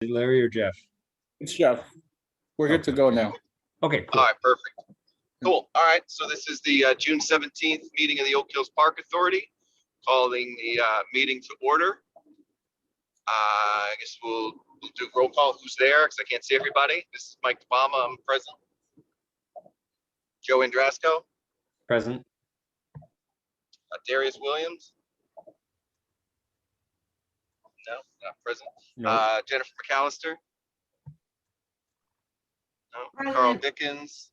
Larry or Jeff? It's Jeff. We're good to Okay. go now. Okay, All cool. right, perfect. Cool. All right, so this is the June 17th meeting of the Oak Hills Park Authority, calling the meeting to order. I guess we'll do roll call. Who's there? Because I can't see everybody. This is Mike Obama. I'm present. Joe Andrasco, Present. Darius Williams. No, not present. No. Jennifer McAllister. No. Carl Present. Dickens.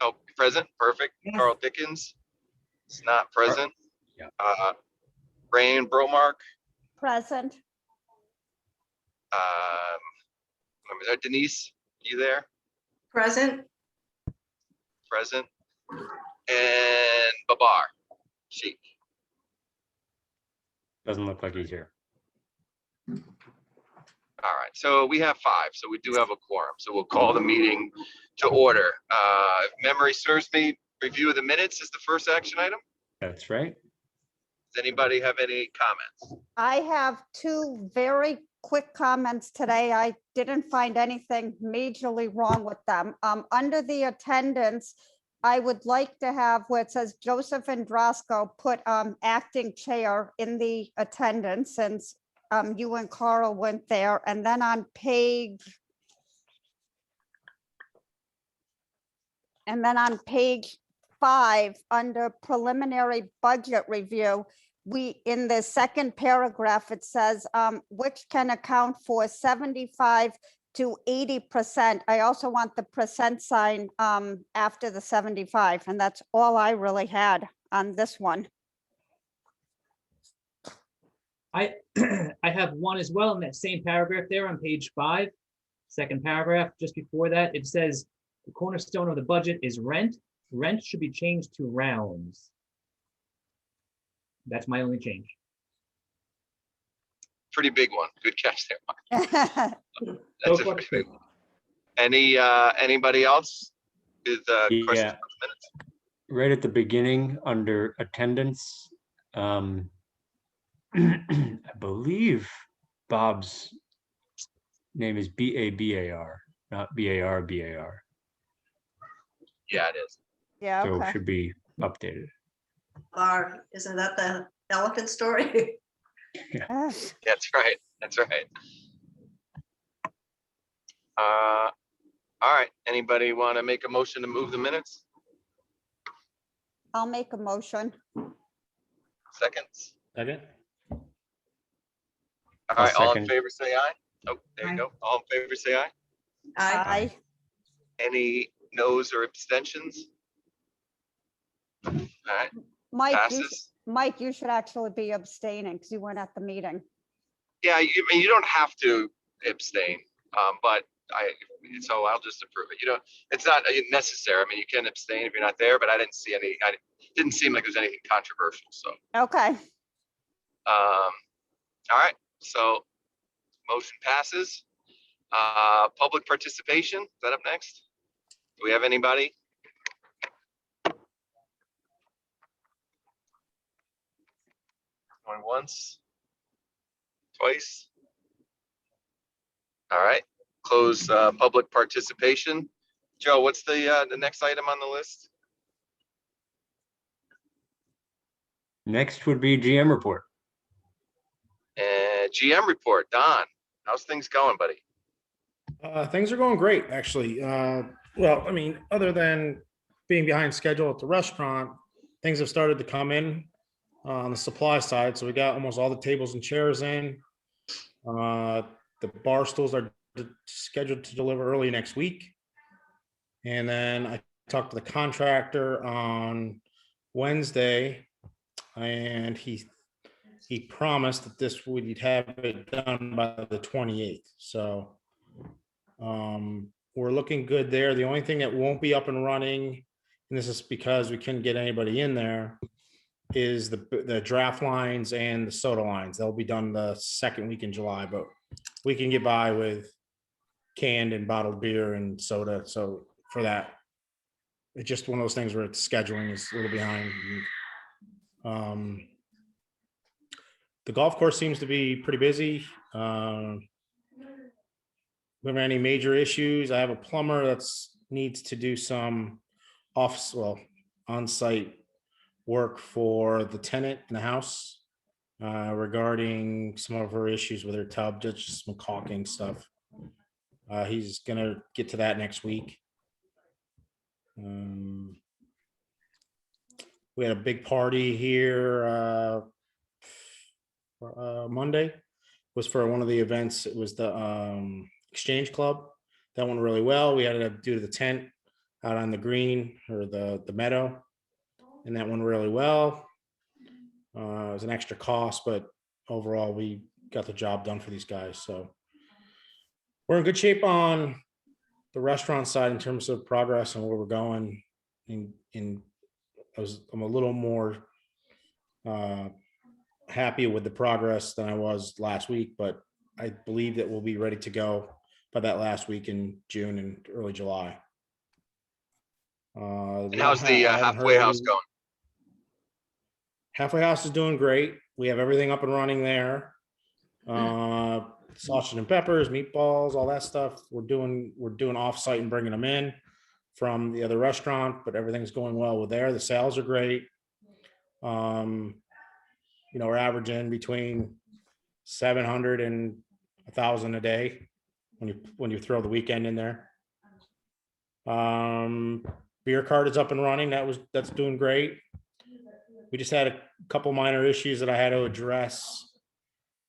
Oh, present. Perfect. Yes. Carl Dickens is not present. Yeah. Rain Bromark. Present. Denise, you there? Present. Present. And Babar, Sheik. Doesn't look like he's here. All right, so we have 5, so we do have a quorum. So we'll call the meeting to order. If memory serves me, review of the minutes is the first action item. That's right. Does anybody have any comments? I have 2 very quick comments today. I didn't find anything majorly wrong with them. Under the attendance, I would like to have where it says Joseph Andrasco put acting chair in the attendance since you and Carl went there. And then on page 5, under preliminary budget review, in the second paragraph, it says, which can account for 75 to 80%. I also want the percent sign after the 75, and that's all I really had on this one. I I have one as well in that same paragraph there on page 5, second paragraph, just before that, it says the cornerstone of the budget is rent. Rent should be changed to rounds. That's my only change. Pretty big one. Good catch there, Mark. Go That's a for pretty it. big one. Anybody else with questions Yeah. for the minutes? Right at the beginning, under attendance, I believe Bob's name is Babar, not Bar. Yeah, it is. Yeah, So okay. should be updated. Isn't that the elephant story? Yes. That's right. That's right. All right. Anybody want to make a motion to move the minutes? I'll make a motion. Seconds. Second? All I'll right. All in second. favor, say aye. Oh, there you Aye. go. All in favor, say aye. Aye. Any noes or abstentions? All right. Mike, you should actually be abstaining because you weren't at the meeting. Yeah, I mean, you don't have to abstain, but so I'll just approve it. You know, it's not necessary. I mean, you can abstain if you're not there, but I didn't see any, didn't seem like there's anything controversial, so. Okay. All right, so motion passes. Public participation, is that up next? Do we have anybody? Going once? Twice? All right, close public participation. Joe, what's the next item on the list? Next would be GM report. GM report, Don, how's things going, buddy? Things are going great, actually. Well, I mean, other than being behind schedule at the restaurant, things have started to come in on the supply side. So we got almost all the tables and chairs in. The bar stools are scheduled to deliver early next week. And then I talked to the contractor on Wednesday, and he promised that we'd have it done by the 28th. So we're looking good there. The only thing that won't be up and running, and this is because we couldn't get anybody in there, is the draft lines and the soda lines. They'll be done the second week in July, but we can get by with canned and bottled beer and soda. So for that, it's just one of those things where it's scheduling is a little behind. The golf course seems to be pretty busy. we have any major issues. I have a plumber that's needs to do some on-site work for the tenant in the house regarding some of her issues with her tub, just some caulking stuff. He's gonna get to that next week. We had a big party here Monday. Was for one of the events. It was the Exchange Club. That went really well. We had to do the tent out on the green or the meadow, and that went really well. It was an extra cost, but overall we got the job done for these guys. So we're in good shape on the restaurant side in terms of progress and where we're going. I'm a little more happy with the progress than I was last week, but I believe that we'll be ready to go by that last week in June and early July. And how's the halfway house going? Halfway house is doing great. We have everything up and running there. Sausage and peppers, meatballs, all that stuff. We're doing offsite and bringing them in from the other restaurant, but everything's going well with there. The sales are great. We're averaging between 700 and 1,000 a day when you throw the weekend in there. Beer cart is up and running. That's doing great. We just had a couple minor issues that I had to address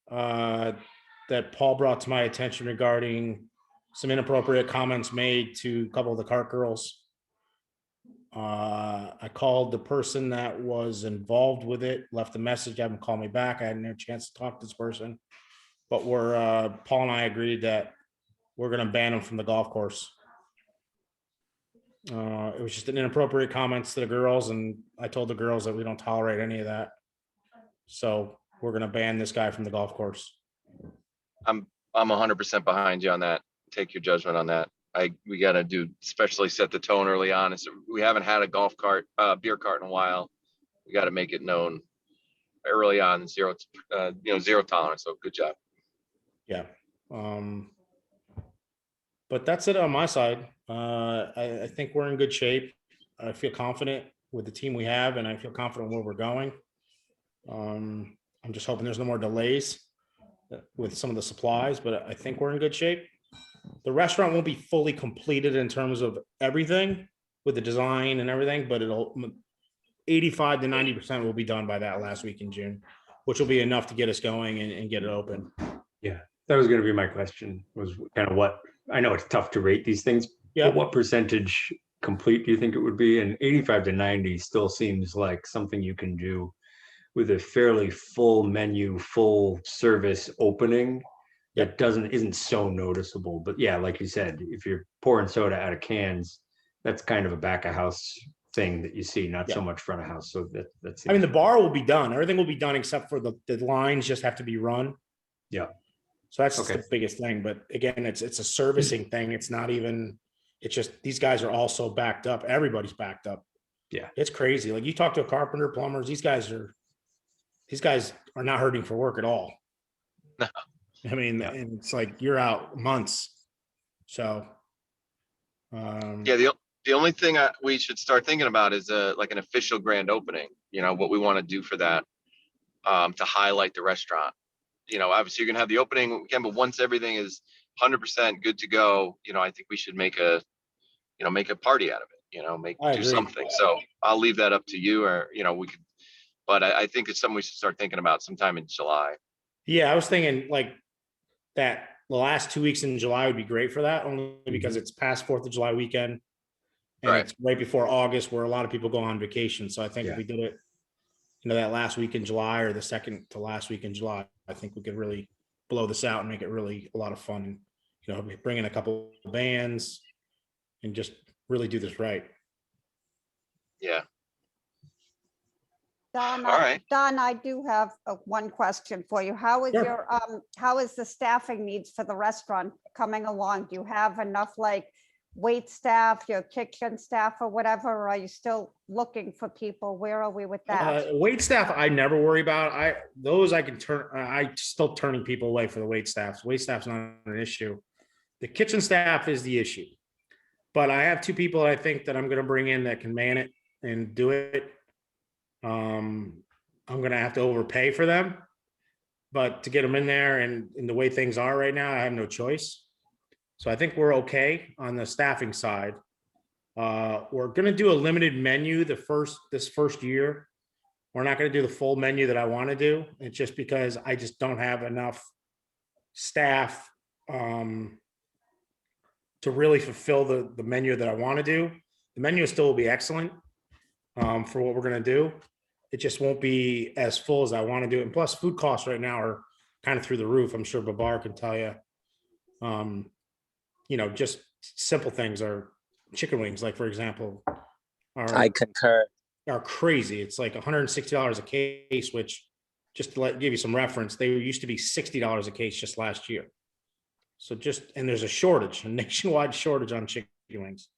that Paul brought to my attention regarding some inappropriate comments made to a couple of the cart girls. I called the person that was involved with it, left a message, haven't called me back. I hadn't had a chance to talk to this person, but Paul and I agreed that we're going to ban them from the golf course. It was just an inappropriate comments to the girls, and I told the girls that we don't tolerate any of that. So we're going to ban this guy from the golf course. I'm 100% behind you on that. Take your judgment on that. We got to especially set the tone early on. We haven't had a beer cart in a while. We got to make it known early on, zero tolerance. So good job. Yeah. But that's it on my side. I think we're in good shape. I feel confident with the team we have, and I feel confident where we're going. I'm just hoping there's no more delays with some of the supplies, but I think we're in good shape. The restaurant won't be fully completed in terms of everything with the design and everything, but 85 to 90% will be done by that last week in June, which will be enough to get us going and get it open. Yeah, that was going to be my question, was kind of what, I know it's tough to rate these things, Yeah. but what percentage complete do you think it would be? And 85 to 90 still seems like something you can do with a fairly full menu, full service opening that isn't so noticeable. But yeah, like you said, if you're pouring soda out of cans, that's kind of a back of house thing that you see, not so much front of house. So that's. I mean, the bar will be done. Everything will be done except for the lines just have to be run. Yeah. So that's Okay. the biggest thing. But again, it's a servicing thing. It's not even. It's just these guys are also backed up. Everybody's backed up. Yeah. It's crazy. Like you talk to a carpenter, plumbers. These guys are not hurting for work at all. No. I mean, and it's like you're out months. So. Yeah, the only thing we should start thinking about is like an official grand opening. What we want to do for that to highlight the restaurant. Obviously you're gonna have the opening again, but once everything is 100% good to go, I think we should make a party out of it. I Do agree. something. So I'll leave that up to you, or we could. But I think it's something we should start thinking about sometime in July. Yeah, I was thinking like that the last 2 weeks in July would be great for that, only because it's past 4th of July weekend. And Right. it's right before August where a lot of people go on vacation. So I think Yeah. if we did it, that last week in July or the second to last week in July, I think we could really blow this out and make it really a lot of fun. Bring in a couple of bands and just really do this right. Yeah. Don, All right. Don, I do have one question for you. How is Sure. how is the staffing needs for the restaurant coming along? Do you have enough wait staff, your kitchen staff or whatever? Or are you still looking for people? Where are we with that? Wait staff, I never worry about. I still turning people away for the wait staffs. Wait staff's not an issue. The kitchen staff is the issue. But I have two people I think that I'm gonna bring in that can man it and do it. I'm gonna have to overpay for them. But to get them in there and in the way things are right now, I have no choice. So I think we're okay on the staffing side. We're gonna do a limited menu this first year. We're not gonna do the full menu that I want to do. It's just because I just don't have enough staff to really fulfill the menu that I want to do. The menu still will be excellent for what we're gonna do. It just won't be as full as I want to do. And plus food costs right now are kind of through the roof. I'm sure Babar can tell you. Just simple things are chicken wings, like for example, I concur. are crazy. It's like $160 a case, which just to give you some reference, they used to be $60 a case just last year. So and there's a shortage, a nationwide shortage on chicken wings,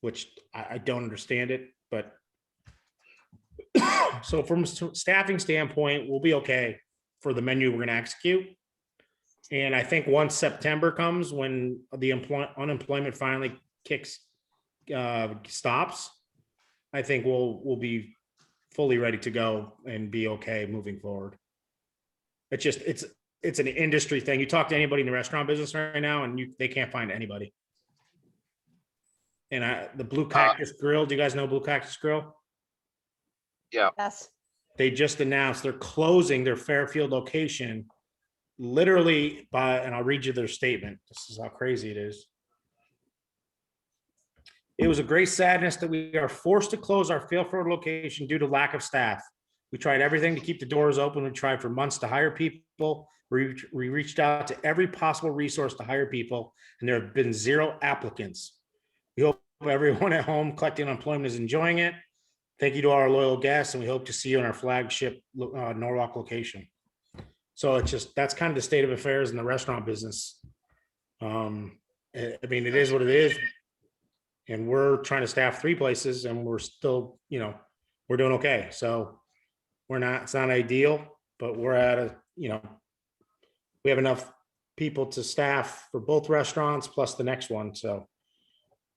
which I don't understand it, but so from a staffing standpoint, we'll be okay for the menu we're going to execute. And I think once September comes, when the unemployment finally stops, I think we'll be fully ready to go and be okay moving forward. It's an industry thing. You talk to anybody in the restaurant business right now, and they can't find anybody. And the Blue Cactus Grill. Do you guys know Blue Cactus Grill? Yes. They just announced they're closing their Fairfield location literally and I'll read you their statement. This is how crazy it is. It was a great sadness that we are forced to close our Fairfield location due to lack of staff. We tried everything to keep the doors open. We tried for months to hire people. We reached out to every possible resource to hire people, and there have been 0 applicants. We hope everyone at home collecting unemployment is enjoying it. Thank you to our loyal guests, and we hope to see you in our flagship Norwalk location. So that's kind of the state of affairs in the restaurant business. It is what it is. And we're trying to staff 3 places, and we're still, we're doing okay. So it's not ideal, but we're at we have enough people to staff for both restaurants plus the next one. So,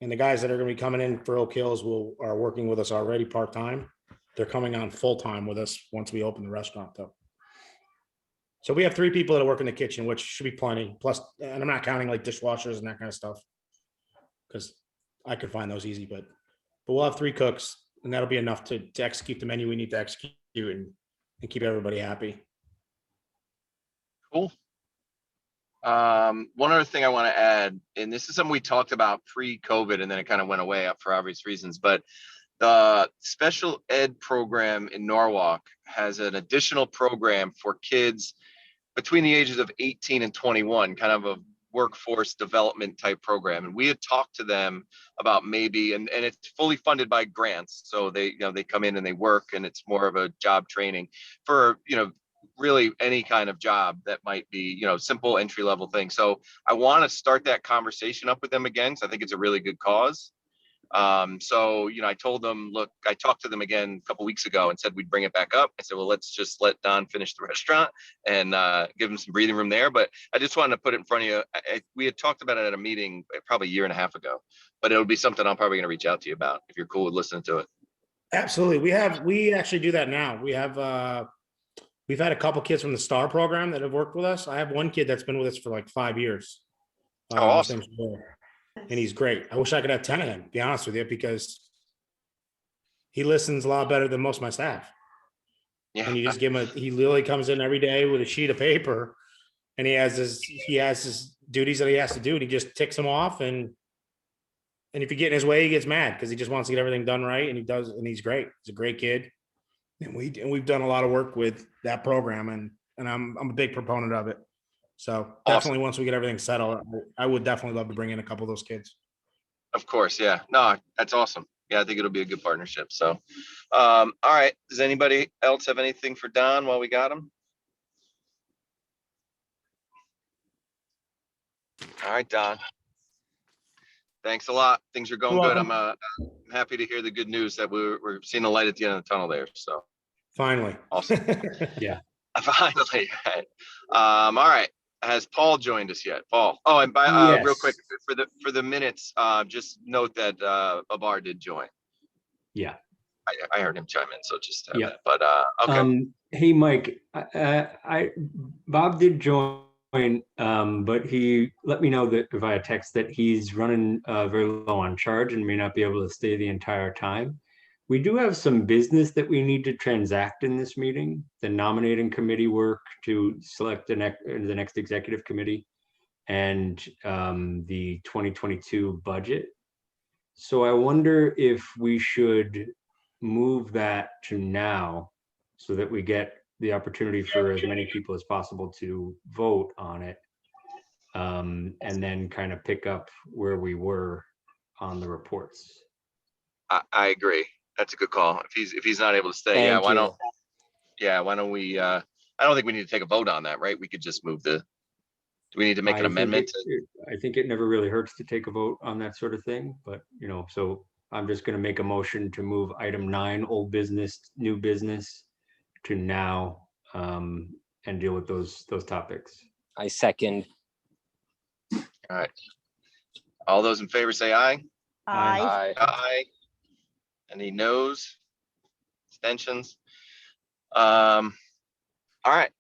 and the guys that are going to be coming in for Oak Hills are working with us already part-time. They're coming on full-time with us once we open the restaurant though. So we have 3 people that work in the kitchen, which should be plenty. Plus, and I'm not counting like dishwashers and that kind of stuff, because I could find those easy, but we'll have 3 cooks, and that'll be enough to execute the menu we need to execute and keep everybody happy. Cool. One other thing I want to add, and this is something we talked about pre-COVID, and then it kind of went away for obvious reasons, but the special ed program in Norwalk has an additional program for kids between the ages of 18 and 21, kind of a workforce development type program. And we had talked to them about maybe, and it's fully funded by grants. So they come in and they work, and it's more of a job training for, really any kind of job that might be, simple entry level thing. So I want to start that conversation up with them again. So I think it's a really good cause. I told them, look, I talked to them again a couple weeks ago and said we'd bring it back up. I said, well, let's just let Don finish the restaurant and give him some breathing room there. But I just wanted to put it in front of you. We had talked about it at a meeting probably a year and a half ago, but it'll be something I'm probably going to reach out to you about if you're cool with listening to it. Absolutely. We actually do that now. We've had a couple kids from the STAR program that have worked with us. I have one kid that's been with us for like 5 years. Awesome. And he's great. I wish I could have 10 of them, to be honest with you, because he listens a lot better than most of my staff. Yeah. And you just give him he literally comes in every day with a sheet of paper, and he has his duties that he has to do, and he just ticks them off. And if you get in his way, he gets mad because he just wants to get everything done right. And he does, and he's great. He's a great kid. And we've done a lot of work with that program, and I'm a big proponent of it. So definitely once we get everything settled, I would definitely love to bring in a couple of those kids. Of course. Yeah. No, that's awesome. Yeah. I think it'll be a good partnership. So, all right. Does anybody else have anything for Don while we got him? All right, Don. Thanks a lot. Things are going good. I'm happy to hear the good news that we're seeing a light at the end of the tunnel there. So Finally. Awesome. Yeah. Finally. All right. Has Paul joined us yet? Paul. Oh, and real quick, for the minutes, just note that Babar did join. Yeah. I heard him chime in, so just have Yeah. that. But okay. Hey, Mike, Bob did join, but he let me know that via text that he's running very low on charge and may not be able to stay the entire time. We do have some business that we need to transact in this meeting, the nominating committee work to select the next executive committee and the 2022 budget. So I wonder if we should move that to now so that we get the opportunity for as many people as possible to vote on it. And then kind of pick up where we were on the reports. I agree. That's a good call. If he's not able to stay, Thank why you. don't we? I don't think we need to take a vote on that, right? We could just move the. Do we need to make an amendment? I think it never really hurts to take a vote on that sort of thing, but so I'm just going to make a motion to move item 9, old business, new business, to now and deal with those topics. I second. All right. All those in favor say aye. Aye. Aye. Any noes? Abstentions? All right.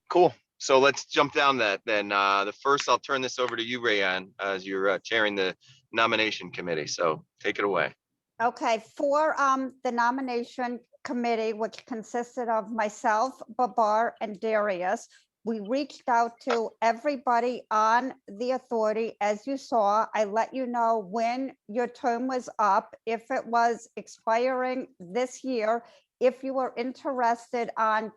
Cool. So let's jump down that then. The first, I'll turn this over to you, Rayanne, as you're chairing the nomination committee. So take it away. Okay, for the nomination committee, which consisted of myself, Babar, and Darius, we reached out to everybody on the authority. As you saw, I let you know when your term was up, if it was expiring this year, if you were interested on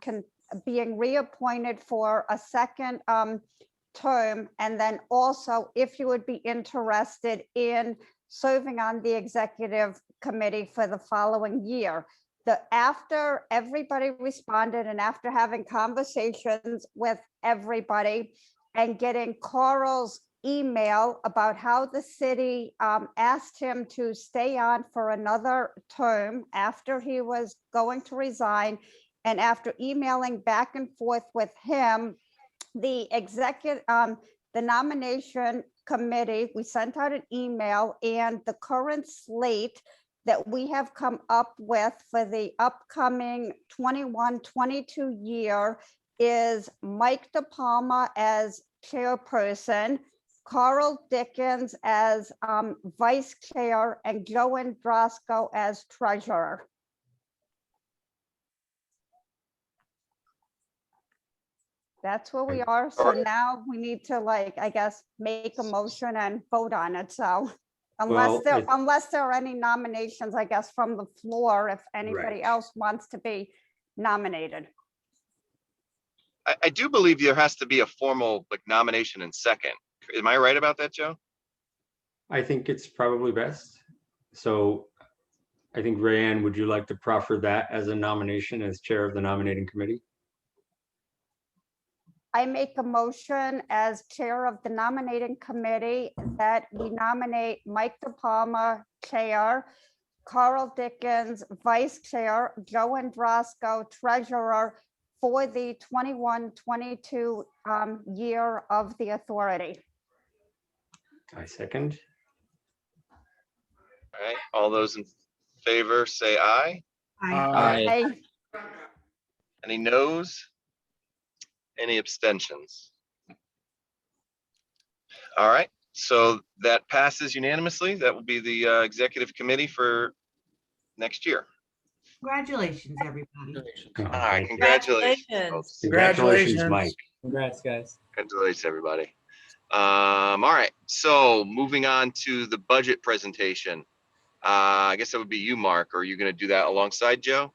being reappointed for a second term, and then also if you would be interested in serving on the executive committee for the following year. After everybody responded and after having conversations with everybody and getting Carl's email about how the city asked him to stay on for another term after he was going to resign, and after emailing back and forth with him, the nomination committee, we sent out an email, and the current slate that we have come up with for the upcoming 21-22 year is Mike DePalma as chairperson, Carl Dickens as vice chair, and Joe Andrasco as treasurer. That's where we are. So now we need to, I guess, make a motion and vote on it. So unless there are any nominations, I guess, from the floor, if anybody else wants to be nominated. I do believe there has to be a formal nomination in second. Am I right about that, Joe? I think it's probably best. So I think, Rayanne, would you like to proffer that as a nomination as chair of the nominating committee? I make a motion as chair of the nominating committee that we nominate Mike DePalma, chair, Carl Dickens, vice chair, Joe Andrasco, treasurer, for the 21-22 year of the authority. I second. All right. All those in favor say aye. Aye. Any noes? Any abstentions? All right, so that passes unanimously. That will be the executive committee for next year. Congratulations, everybody. Oh, All right, thank you. congratulations, folks. Congratulations, Mike. Congrats, guys. Congratulations, everybody. All right, so moving on to the budget presentation. I guess that would be you, Mark. Or are you going to do that alongside Joe?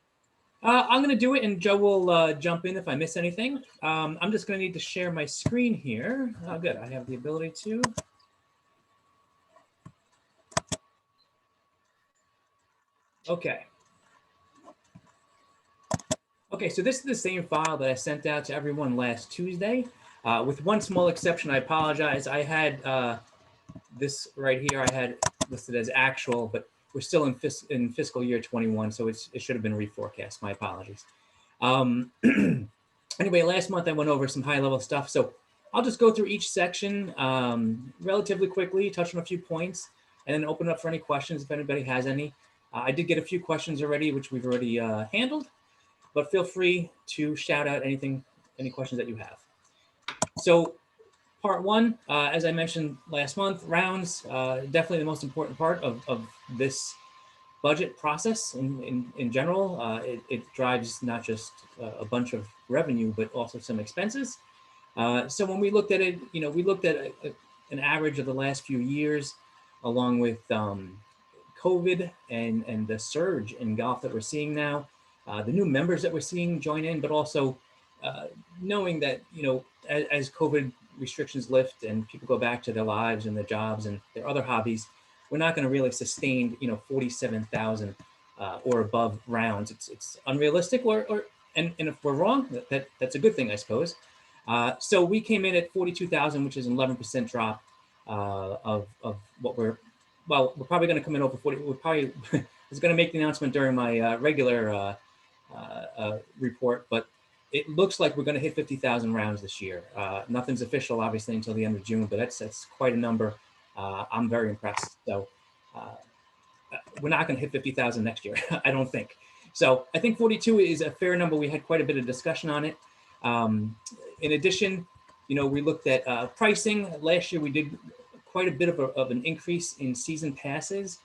I'm going to do it, and Joe will jump in if I miss anything. I'm just going to need to share my screen here. Oh, good. I have the ability to. Okay. Okay, so this is the same file that I sent out to everyone last Tuesday. With one small exception, I apologize. I had this right here, I had listed as actual, but we're still in fiscal year 21, so it should have been reforecast. My apologies. Anyway, last month I went over some high-level stuff. So I'll just go through each section relatively quickly, touch on a few points, and then open up for any questions if anybody has any. I did get a few questions already, which we've already handled, but feel free to shout out anything, any questions that you have. So part one, as I mentioned last month, rounds, definitely the most important part of this budget process in general. It drives not just a bunch of revenue, but also some expenses. So when we looked at it, we looked at an average of the last few years, along with COVID and the surge in golf that we're seeing now, the new members that we're seeing join in, but also knowing that, as COVID restrictions lift and people go back to their lives and their jobs and their other hobbies, we're not going to really sustain, 47,000 or above rounds. It's unrealistic, and if we're wrong, that's a good thing, I suppose. So we came in at 42,000, which is an 11% drop of what we're probably going to come in over 40. We're probably was going to make the announcement during my regular report, but it looks like we're going to hit 50,000 rounds this year. Nothing's official, obviously, until the end of June, but that's quite a number. I'm very impressed. So we're not going to hit 50,000 next year, I don't think. So I think 42 is a fair number. We had quite a bit of discussion on it. In addition, we looked at pricing. Last year, we did quite a bit of an increase in season passes.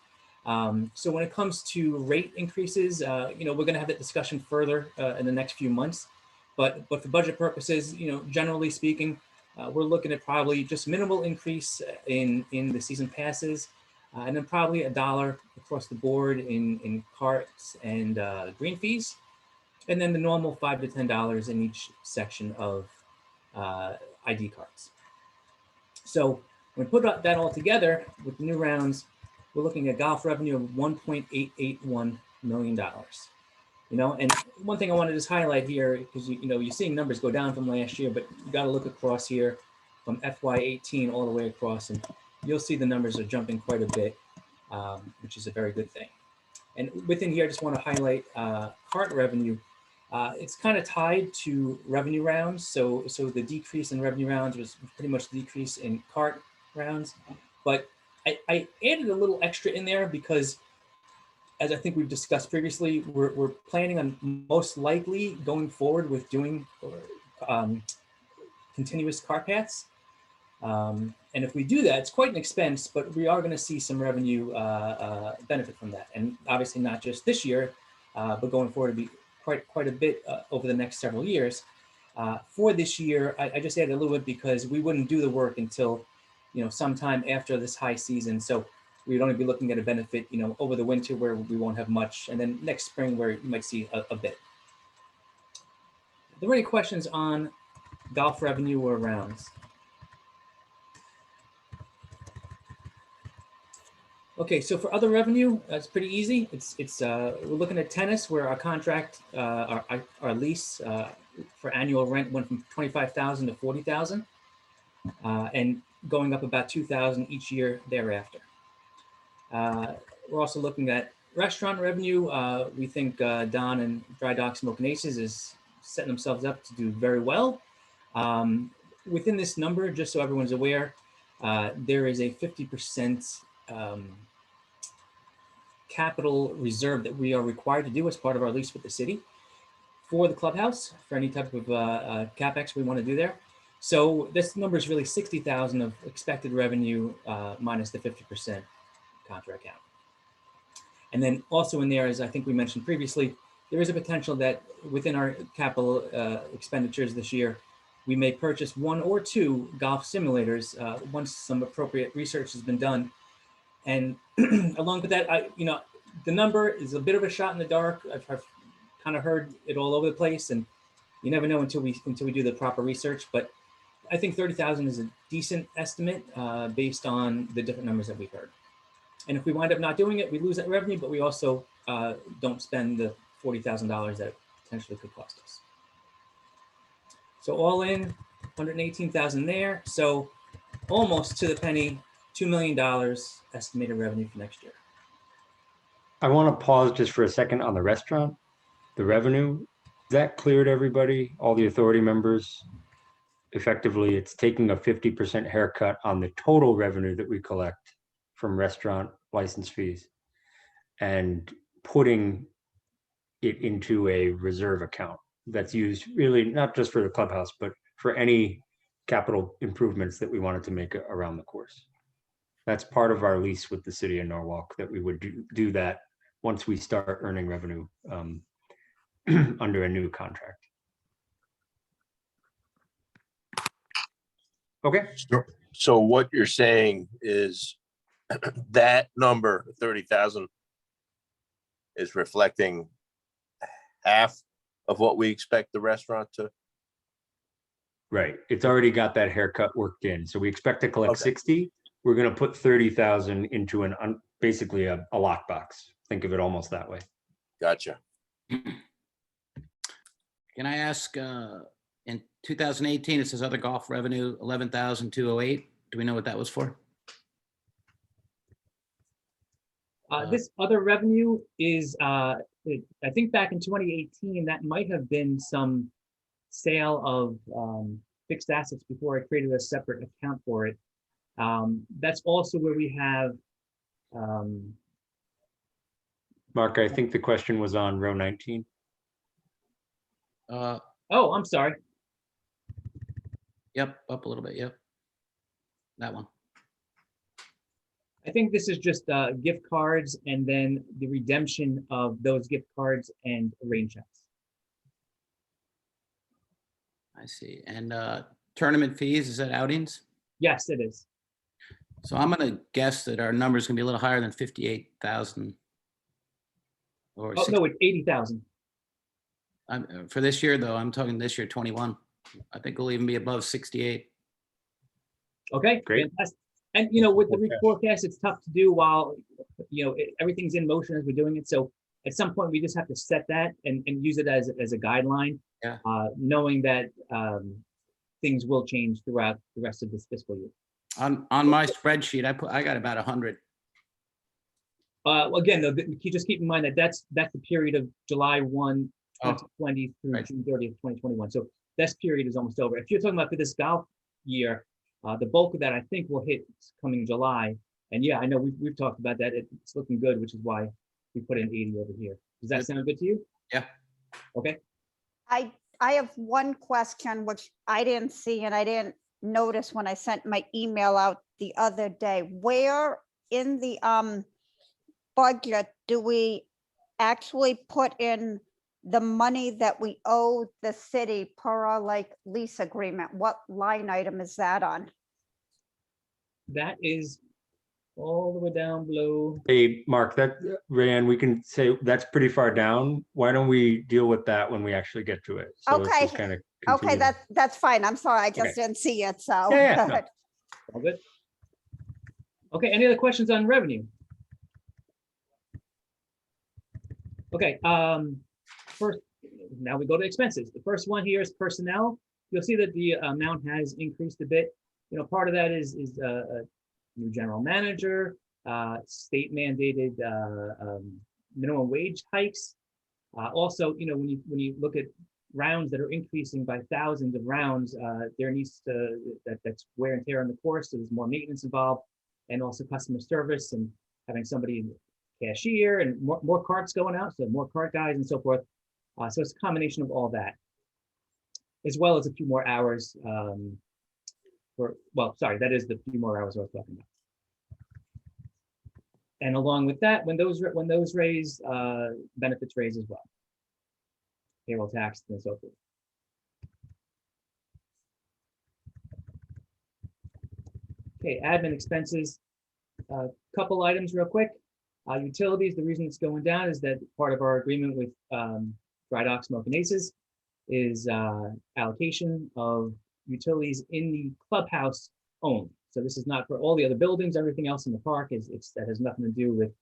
So when it comes to rate increases, we're going to have that discussion further in the next few months. But for budget purposes, generally speaking, we're looking at probably just minimal increase in the season passes, and then probably $1 across the board in carts and green fees, and then the normal $5 to $10 in each section of ID cards. So when we put that all together with the new rounds, we're looking at golf revenue of $1.881 million. And one thing I want to just highlight here, because you're seeing numbers go down from last year, but you got to look across here from FY18 all the way across, and you'll see the numbers are jumping quite a bit, which is a very good thing. And within here, I just want to highlight cart revenue. It's kind of tied to revenue rounds. So the decrease in revenue rounds was pretty much the decrease in cart rounds. But I added a little extra in there because, as I think we've discussed previously, we're planning on most likely going forward with doing continuous cart paths. And if we do that, it's quite an expense, but we are going to see some revenue benefit from that. And obviously not just this year, but going forward, it'll be quite a bit over the next several years. For this year, I just added a little bit because we wouldn't do the work until, sometime after this high season. So we'd only be looking at a benefit, over the winter where we won't have much, and then next spring where you might see a bit. Are there any questions on golf revenue or rounds? Okay, so for other revenue, it's pretty easy. We're looking at tennis, where our contract, our lease for annual rent went from 25,000 to 40,000, and going up about 2,000 each year thereafter. We're also looking at restaurant revenue. We think Don and Dry Dock Smoking Aces is setting themselves up to do very well. Within this number, just so everyone's aware, there is a 50% capital reserve that we are required to do as part of our lease with the city for the clubhouse, for any type of CapEx we want to do there. So this number is really 60,000 of expected revenue minus the 50% contract count. And then also in there, as I think we mentioned previously, there is a potential that within our capital expenditures this year, we may purchase 1 or 2 golf simulators once some appropriate research has been done. And along with that, the number is a bit of a shot in the dark. I've kind of heard it all over the place, and you never know until we do the proper research. But I think 30,000 is a decent estimate based on the different numbers that we've heard. And if we wind up not doing it, we lose that revenue, but we also don't spend the $40,000 that it potentially could cost us. So all in, 118,000 there. So almost to the penny, $2 million estimated revenue for next year. I want to pause just for a second on the restaurant, the revenue. Is that clear to everybody, all the authority members? effectively, it's taking a 50% haircut on the total revenue that we collect from restaurant license fees and putting it into a reserve account that's used really not just for the clubhouse, but for any capital improvements that we wanted to make around the course. That's part of our lease with the city of Norwalk, that we would do that once we start earning revenue under a new contract. Okay. So what you're saying is that number, 30,000, is reflecting half of what we expect the restaurant to. Right. It's already got that haircut worked in. So we expect to collect Okay. 60. We're going to put 30,000 into basically a lockbox. Think of it almost that way. Gotcha. Can I ask, in 2018, it says other golf revenue, 11,208. Do we know what that was for? This other revenue is, I think back in 2018, that might have been some sale of fixed assets before I created a separate account for it. That's also where we have, Mark, I think the question was on row 19. oh, I'm sorry. Yep, up a little bit, yep. That one. I think this is just gift cards and then the redemption of those gift cards and rain checks. I see. And tournament fees, is that outings? Yes, it is. So I'm gonna guess that our number is gonna be a little higher than 58,000. Or Oh, no, it's 80,000. for this year, though, I'm talking this year, 21. I think we'll even be above 68. Okay, Great. fantastic. And you know, with the reforecast, it's tough to do while everything's in motion as we're doing it. So at some point, we just have to set that and use it as a guideline. Yeah. Knowing that things will change throughout the rest of this fiscal year. On my spreadsheet, I got about 100. Well, again, though, just keep in mind that that's the period of July 1, 2020 through right. June 30th, 2021. So this period is almost over. If you're talking about for this golf year, the bulk of that I think will hit coming July. And yeah, I know we've talked about that. It's looking good, which is why we put in 80 over here. Does that sound good to you? Yeah. Okay. I have one question which I didn't see and I didn't notice when I sent my email out the other day. Where in the budget do we actually put in the money that we owe the city per our lease agreement? What line item is that on? That is all the way down below. Hey, Mark, Rayanne, we can say that's pretty far down. Why don't we deal with that when we actually get to it? So it's just Okay. kind of Okay, continue. that's fine. I'm sorry, I just Okay. didn't see it, so. Yeah, no. All good. Okay, any other questions on revenue? Okay, first, now we go to expenses. The first one here is personnel. You'll see that the amount has increased a bit. You know, part of that is a new general manager, state mandated minimum wage hikes. Also, you know, when you look at rounds that are increasing by thousands of rounds, there needs to that's wear and tear on the course. So there's more maintenance involved, and also customer service and having somebody in the cashier and more carts going out, so more cart guys and so forth. So it's a combination of all that, as well as a few more hours. That is the few more hours I was talking about. And along with that, when those raise, benefits raise as well. Payroll tax and so forth. Okay, admin expenses. Couple items real quick. Utilities, the reason it's going down is that part of our agreement with Dry Dock Smoke and Aces is allocation of utilities in the clubhouse owned. So this is not for all the other buildings. Everything else in the park that has nothing to do with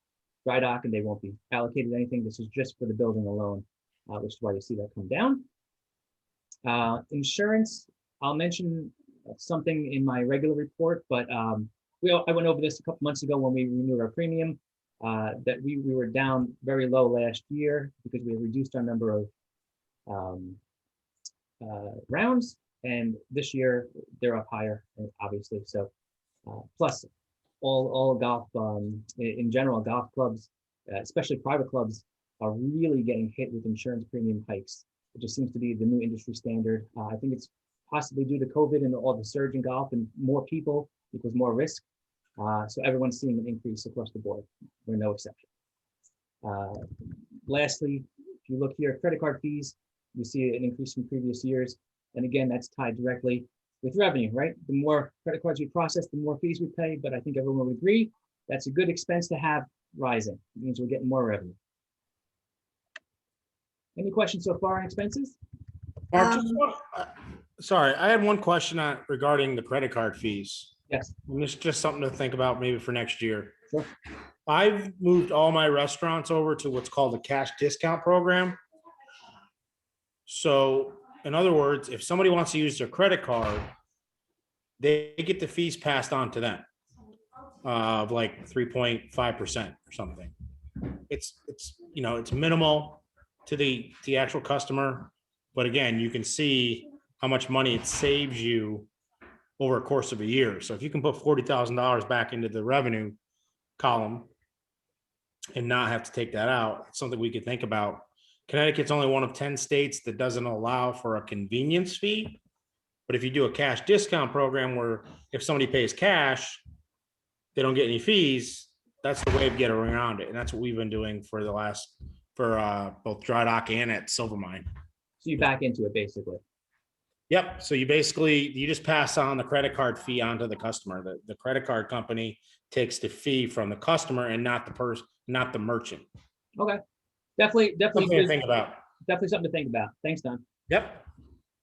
Dry Dock, and they won't be allocated anything. This is just for the building alone, which is why you see that come down. Insurance, I'll mention something in my regular report, but I went over this a couple months ago when we renewed our premium, that we were down very low last year because we reduced our number of rounds. And this year, they're up higher, obviously, so. Plus, all golf, in general, golf clubs, especially private clubs, are really getting hit with insurance premium hikes. It just seems to be the new industry standard. I think it's possibly due to COVID and all the surge in golf, and more people equals more risk. So everyone's seeing an increase across the board. We're no exception. Lastly, if you look here, credit card fees, you see an increase from previous years. And again, that's tied directly with revenue, right? The more credit cards we process, the more fees we pay. But I think everyone will agree that's a good expense to have rising. It means we're getting more revenue. Any questions so far on expenses? Mark, sorry, I had one question regarding the credit card fees. Yes. And it's just something to think about maybe for next year. Sure. I've moved all my restaurants over to what's called the cash discount program. So in other words, if somebody wants to use their credit card, they get the fees passed on to them of like 3.5% or something. It's it's minimal to the actual customer, but again, you can see how much money it saves you over a course of a year. So if you can put $40,000 back into the revenue column and not have to take that out, it's something we could think about. Connecticut's only one of 10 states that doesn't allow for a convenience fee. But if you do a cash discount program where if somebody pays cash, they don't get any fees, that's the way of getting around it. And that's what we've been doing for both Dry Dock and at Silvermine. So you back into it basically. Yep. So you just pass on the credit card fee onto the customer. The credit card company takes the fee from the customer and not the merchant. Okay. Definitely Something to think about. Definitely something to think about. Thanks, Don. Yep.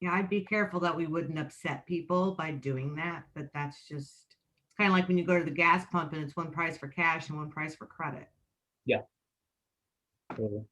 Yeah, I'd be careful that we wouldn't upset people by doing that, but that's just, it's kind of like when you go to the gas pump and it's one price for cash and one price for credit. Yeah. Totally.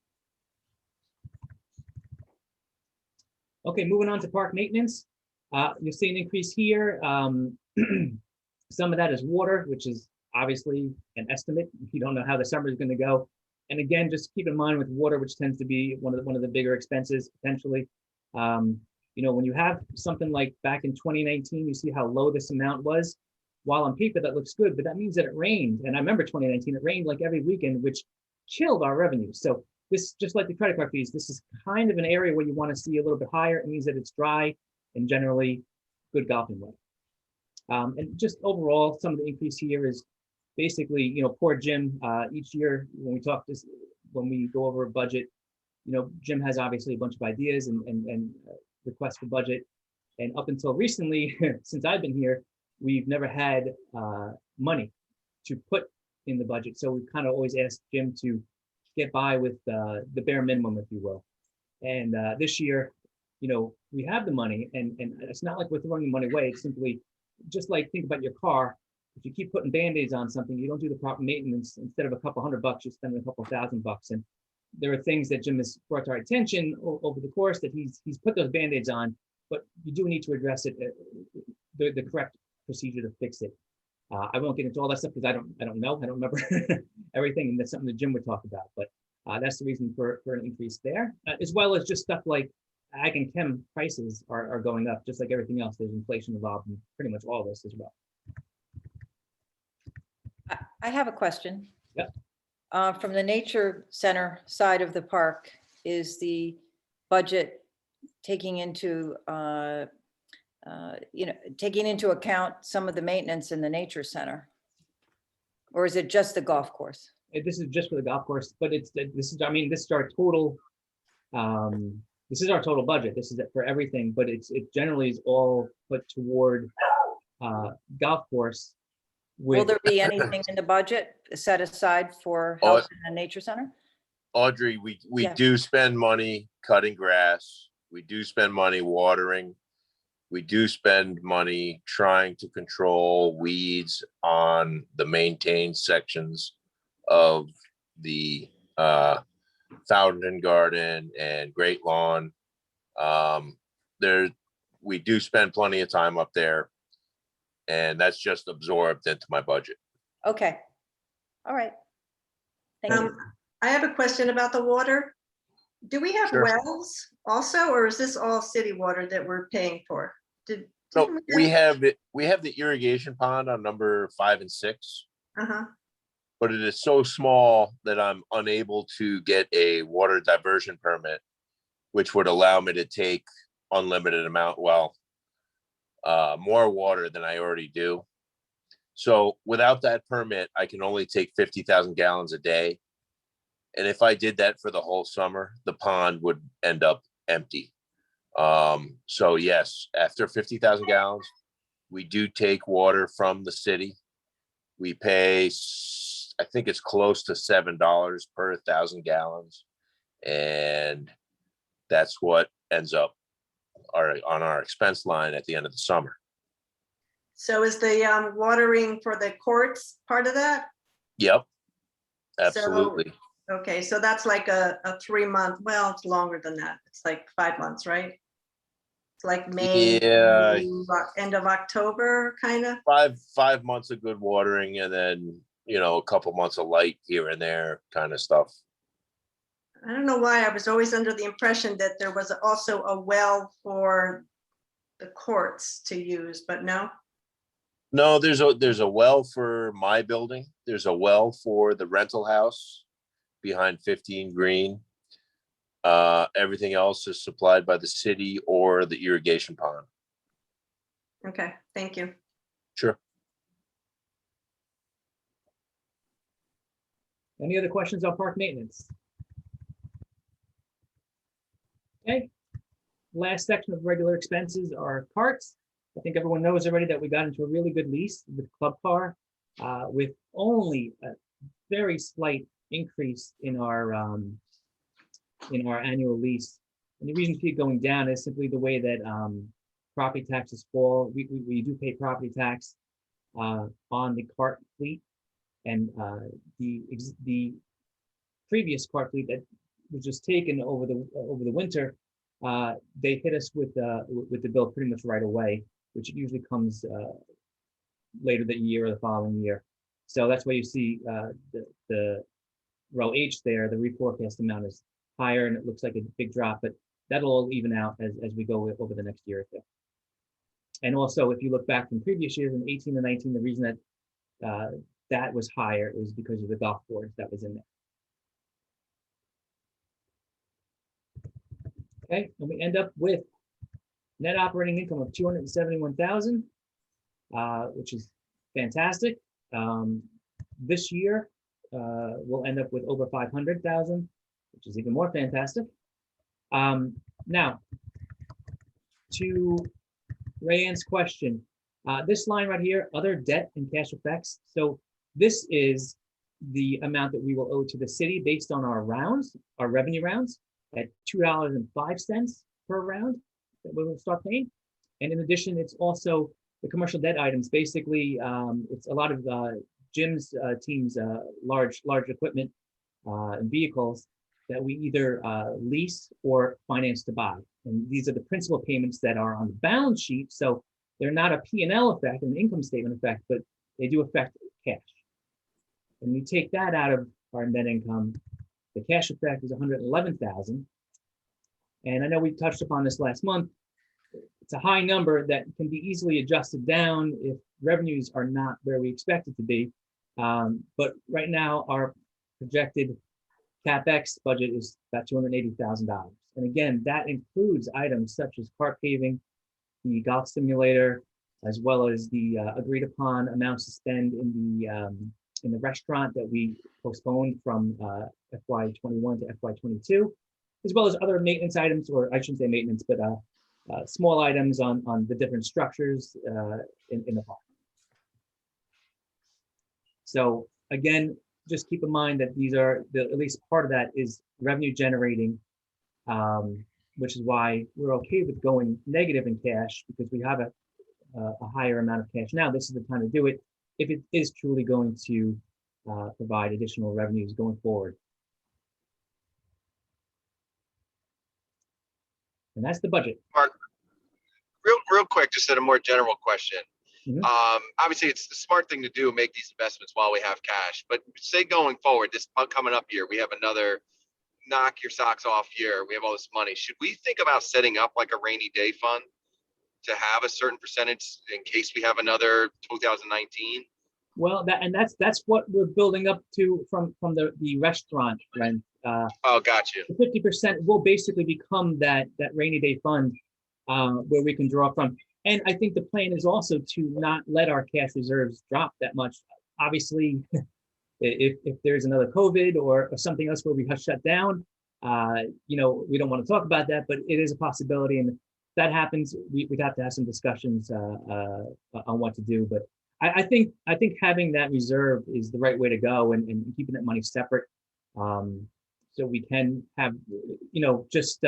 Okay, moving on to park maintenance. You'll see an increase here. Some of that is water, which is obviously an estimate. You don't know how the summer is going to go. And again, just keep in mind with water, which tends to be one of the bigger expenses potentially. When you have something like back in 2019, you see how low this amount was. While on paper that looks good, but that means that it rained. And I remember 2019, it rained like every weekend, which killed our revenue. So this, just like the credit card fees, this is kind of an area where you want to see a little bit higher. It means that it's dry and generally good golfing weather. And just overall, some of the increase here is basically, poor Jim. Each year when we go over a budget, Jim has obviously a bunch of ideas and requests for budget. And up until recently, since I've been here, we've never had money to put in the budget. So we've kind of always asked Jim to get by with the bare minimum, if you will. And this year, we have the money, and it's not like we're throwing the money away. It's simply just like, think about your car. If you keep putting Band-Aids on something, you don't do the proper maintenance. Instead of a couple $100, you spend a couple $1,000. And there are things that Jim has brought to our attention over the course that he's put those Band-Aids on, but you do need to address it, the correct procedure to fix it. I won't get into all that stuff because I don't know. I don't remember everything, and that's something that Jim would talk about. But that's the reason for an increase there, as well as just stuff like ag and chem prices are going up, just like everything else. There's inflation involved in pretty much all of this as well. I have a question. Yep. From the nature center side of the park, is the budget taking into account some of the maintenance in the nature center? Or is it just the golf course? This is just for the golf course, but this is our total. This is our total budget. This is it for everything, but it generally is all put toward golf course. Will there be anything in the budget set aside for health in the nature center? Audrey, we Yeah. do spend money cutting grass. We do spend money watering. We do spend money trying to control weeds on the maintained sections of the Fountain Garden and Great Lawn. We do spend plenty of time up there, and that's just absorbed into my budget. Okay. All right. Thank you. I have a question about the water. Do we have Sure. wells also, or is this all city water that we're paying for? No, didn't we have it, we have the irrigation pond on number 5 and 6, Uh-huh. but it is so small that I'm unable to get a water diversion permit, which would allow me to take unlimited amount, more water than I already do. So without that permit, I can only take 50,000 gallons a day. And if I did that for the whole summer, the pond would end up empty. So yes, after 50,000 gallons, we do take water from the city. We pay, I think it's close to $7 per 1,000 gallons. And that's what ends up on our expense line at the end of the summer. So is the watering for the courts part of that? Yep, absolutely. Okay, so that's like a 3-month, well, it's longer than that. It's like 5 months, right? It's like May, Yeah. end of October, kind of? 5 months of good watering, and then, a couple months of light here and there kind of stuff. I don't know why I was always under the impression that there was also a well for the courts to use, but no? No, there's a well for my building. There's a well for the rental house behind 15 Green. Everything else is supplied by the city or the irrigation pond. Okay, thank you. Sure. Any other questions on park maintenance? Okay, last section of regular expenses are carts. I think everyone knows already that we got into a really good lease with Club Car, with only a very slight increase in our annual lease. And the reason for it going down is simply the way that property taxes fall. We do pay property tax on the cart fleet, and the previous cart fleet that was just taken over the winter, they hit us with the bill pretty much right away, which usually comes later that year or the following year. So that's why you see the row H there, the reforecast amount is higher, and it looks like a big drop, but that'll all even out as we go over the next year or two. And also, if you look back from previous years in 18 and 19, the reason that that was higher is because of the golf boards that was in there. Okay, and we end up with net operating income of 271,000, which is fantastic. This year, we'll end up with over 500,000, which is even more fantastic. Now, to Rayanne's question, this line right here, other debt and cash effects. So this is the amount that we will owe to the city based on our rounds, our revenue rounds, at $2.05 per round that we will start paying. And in addition, it's also the commercial debt items. Basically, it's a lot of Jim's team's large equipment and vehicles that we either lease or finance to buy. And these are the principal payments that are on the balance sheet. So they're not a P&L effect, an income statement effect, but they do affect cash. When you take that out of our net income, the cash effect is 111,000. And I know we touched upon this last month. It's a high number that can be easily adjusted down if revenues are not where we expect it to be. But right now, our projected CapEx budget is about $280,000. And again, that includes items such as park paving, the golf simulator, as well as the agreed upon amounts to spend in the restaurant that we postponed from FY21 to FY22, as well as other maintenance items, or I shouldn't say maintenance, but small items on the different structures in the park. So again, just keep in mind that these are, at least part of that is revenue generating, which is why we're okay with going negative in cash, because we have a higher amount of cash now. This is the time to do it if it is truly going to provide additional revenues going forward. And that's the budget. Mark, real quick, just a more general question. Obviously, it's the smart thing to do, make these investments while we have cash. But say going forward, this coming up year, we have another knock your socks off year. We have all this money. Should we think about setting up like a rainy day fund to have a certain percentage in case we have another 2019? Well, that's what we're building up to from the restaurant rent. Oh, got you. The 50% will basically become that rainy day fund where we can draw from. And I think the plan is also to not let our cash reserves drop that much. Obviously, if there's another COVID or something else where we have shut down, we don't want to talk about that, but it is a possibility. And if that happens, we'd have to have some discussions on what to do. But I think having that reserve is the right way to go, and keeping that money separate. So we can have, just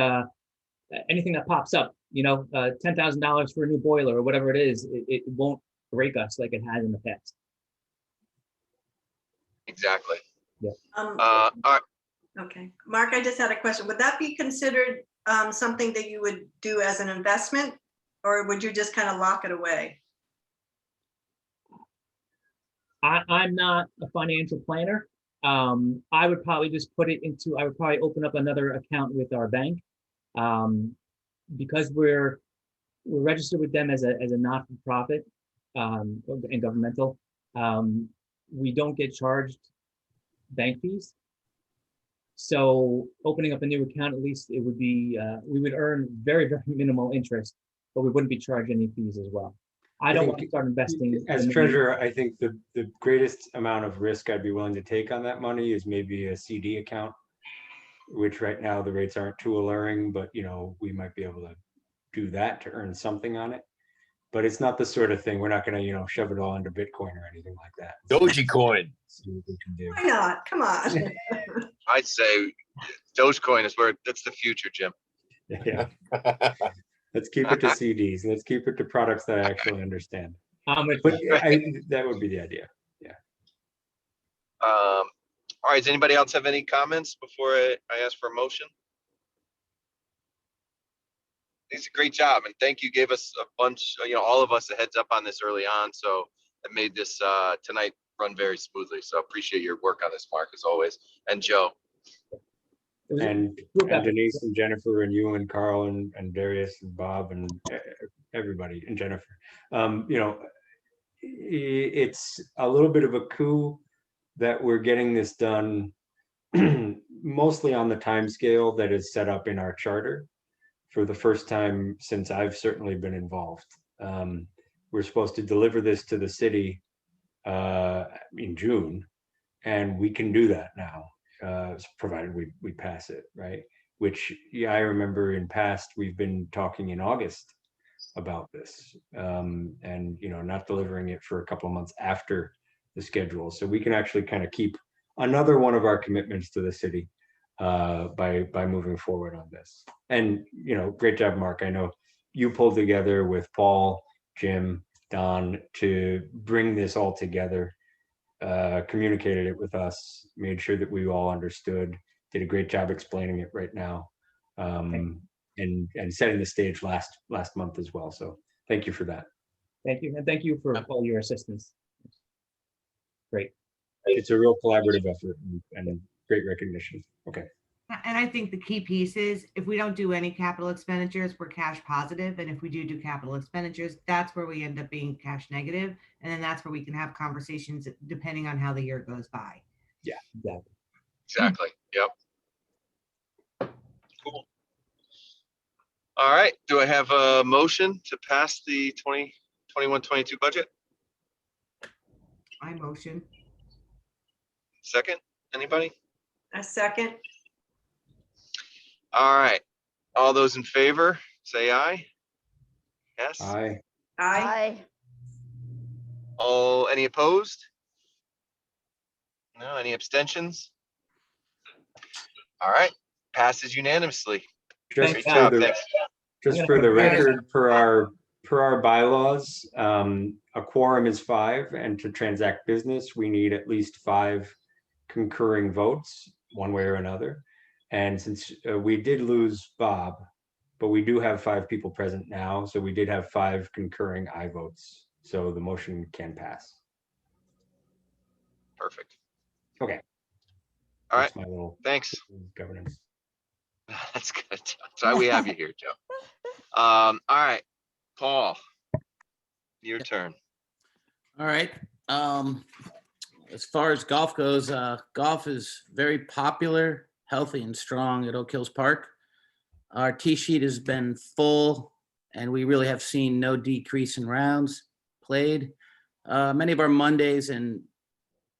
anything that pops up, $10,000 for a new boiler or whatever it is, it won't break us like it has in the past. Exactly. Um, All right. Okay, Mark, I just had a question. Would that be considered something that you would do as an investment? Or would you just kind of lock it away? I'm not a financial planner. I would probably just I would probably open up another account with our bank. Because we're registered with them as a not-for-profit and governmental. We don't get charged bank fees. So opening up a new account, at least it would be, we would earn very, very minimal interest, but we wouldn't be charged any fees as well. I don't want to start investing. As treasurer, I think the greatest amount of risk I'd be willing to take on that money is maybe a CD account, which right now the rates aren't too alluring, but we might be able to do that to earn something on it. But it's not the sort of thing, we're not going to, shove it all into Bitcoin or anything like that. Dogecoin. See what we can do. Why not? Come on. I'd say Dogecoin is that's the future, Jim. Yeah. Let's keep it to CDs. Let's keep it to products that I actually understand. But that would be the idea. Yeah. All right, does anybody else have any comments before I ask for a motion? It's a great job, and thank you. Gave us a bunch, all of us a heads up on this early on, so it made this tonight run very smoothly. So appreciate your work on this, Mark, as always, and Joe. And Denise and Jennifer and you and Carl and Darius and Bob and everybody and Jennifer. It's a little bit of a coup that we're getting this done mostly on the time scale that is set up in our charter for the first time since I've certainly been involved. We're supposed to deliver this to the city in June, and we can do that now, provided we pass it, right? Which, I remember in past, we've been talking in August about this, and not delivering it for a couple of months after the schedule. So we can actually kind of keep another one of our commitments to the city by moving forward on this. And great job, Mark. I know you pulled together with Paul, Jim, Don to bring this all together, communicated it with us, made sure that we all understood, did a great job explaining it right now, and setting the stage last month as well. So thank you for that. Thank you, and thank you for all your assistance. Great. It's a real collaborative effort and great recognition. Okay. And I think the key piece is if we don't do any capital expenditures, we're cash positive. And if we do capital expenditures, that's where we end up being cash negative. And then that's where we can have conversations depending on how the year goes by. Yeah, exactly. Exactly. Yep. Cool. All right. Do I have a motion to pass the 2021-22 budget? I motion. Second? Anybody? A second. All right. All those in favor, say aye. Yes. Aye. Aye. Any opposed? No. Any abstentions? All right. Passes unanimously. Great job. Thanks. Just for the record, per our bylaws, a quorum is 5, and to transact business, we need at least 5 concurring votes, one way or another. And since we did lose Bob, but we do have 5 people present now, so we did have 5 concurring aye votes. So the motion can pass. Perfect. Okay. All right. That's my little Thanks. governance. That's good. That's why we have you here, Joe. All right. Paul, your turn. All right. As far as golf goes, golf is very popular, healthy and strong at Oak Hills Park. Our tee sheet has been full and we really have seen no decrease in rounds played. Many of our Mondays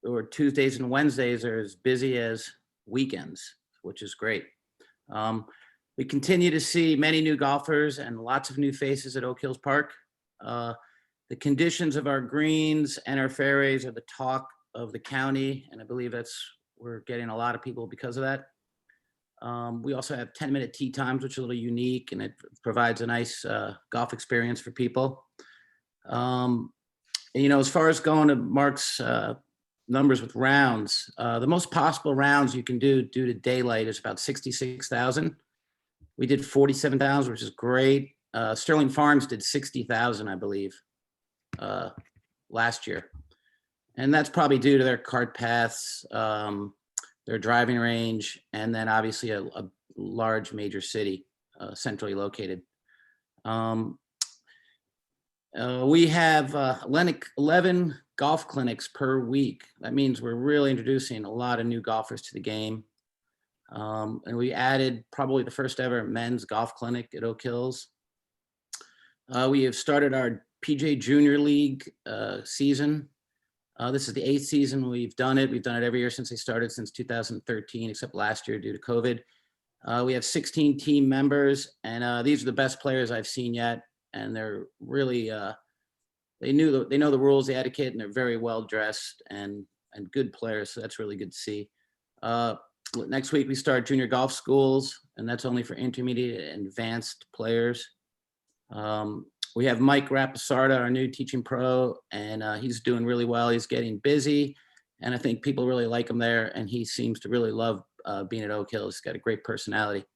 or Tuesdays and Wednesdays are as busy as weekends, which is great. We continue to see many new golfers and lots of new faces at Oak Hills Park. The conditions of our greens and our fairways are the talk of the county, and I believe we're getting a lot of people because of that. We also have 10-minute tee times, which is a little unique, and it provides a nice golf experience for people. As far as going to Mark's numbers with rounds, the most possible rounds you can do due to daylight is about 66,000. We did 47,000, which is great. Sterling Farms did 60,000, I believe, last year. And that's probably due to their cart paths, their driving range, and then obviously a large major city, centrally located. We have 11 golf clinics per week. That means we're really introducing a lot of new golfers to the game. And we added probably the first ever men's golf clinic at Oak Hills. We have started our PJ Junior League season. This is the 8th season we've done it. We've done it every year since they started, since 2013, except last year due to COVID. We have 16 team members, and these are the best players I've seen yet. And they're really, they know the rules, the etiquette, and they're very well dressed and good players. So that's really good to see. Next week we start junior golf schools, and that's only for intermediate and advanced players. We have Mike Rapisarda, our new teaching pro, and he's doing really well. He's getting busy, and I think people really like him there, and he seems to really love being at Oak Hills. He's got a great personality.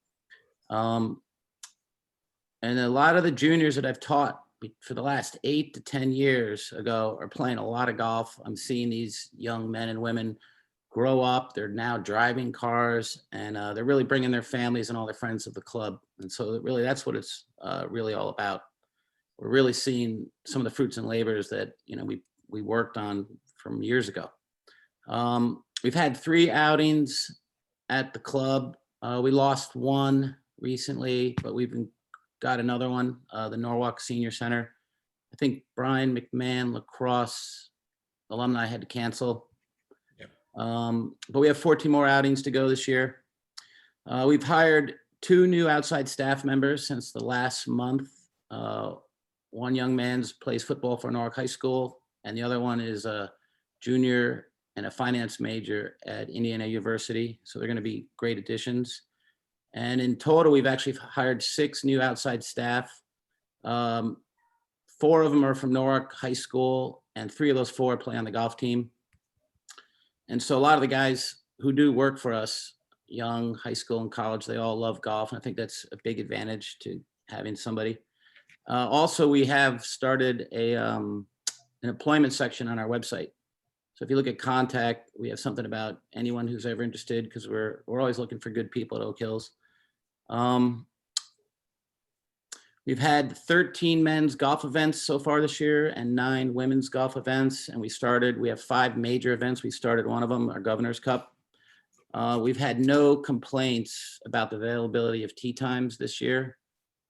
And a lot of the juniors that I've taught for the last 8 to 10 years ago are playing a lot of golf. I'm seeing these young men and women grow up. They're now driving cars, and they're really bringing their families and all their friends to the club. And so really that's what it's really all about. We're really seeing some of the fruits and labors that we worked on from years ago. We've had 3 outings at the club. We lost one recently, but we've got another one, the Norwalk Senior Center. I think Brian McMahon lacrosse alumni had to cancel. Yep. But we have 14 more outings to go this year. We've hired 2 new outside staff members since the last month. One young man plays football for Norwalk High School, and the other one is a junior and a finance major at Indiana University. So they're going to be great additions. And in total, we've actually hired 6 new outside staff. 4 of them are from Norwalk High School, and 3 of those 4 play on the golf team. And so a lot of the guys who do work for us, young, high school and college, they all love golf. And I think that's a big advantage to having somebody. Also, we have started an employment section on our website. So if you look at contact, we have something about anyone who's ever interested, because we're always looking for good people at Oak Hills. We've had 13 men's golf events so far this year and 9 women's golf events. And we have 5 major events. We started one of them, our Governor's Cup. We've had no complaints about the availability of tee times this year.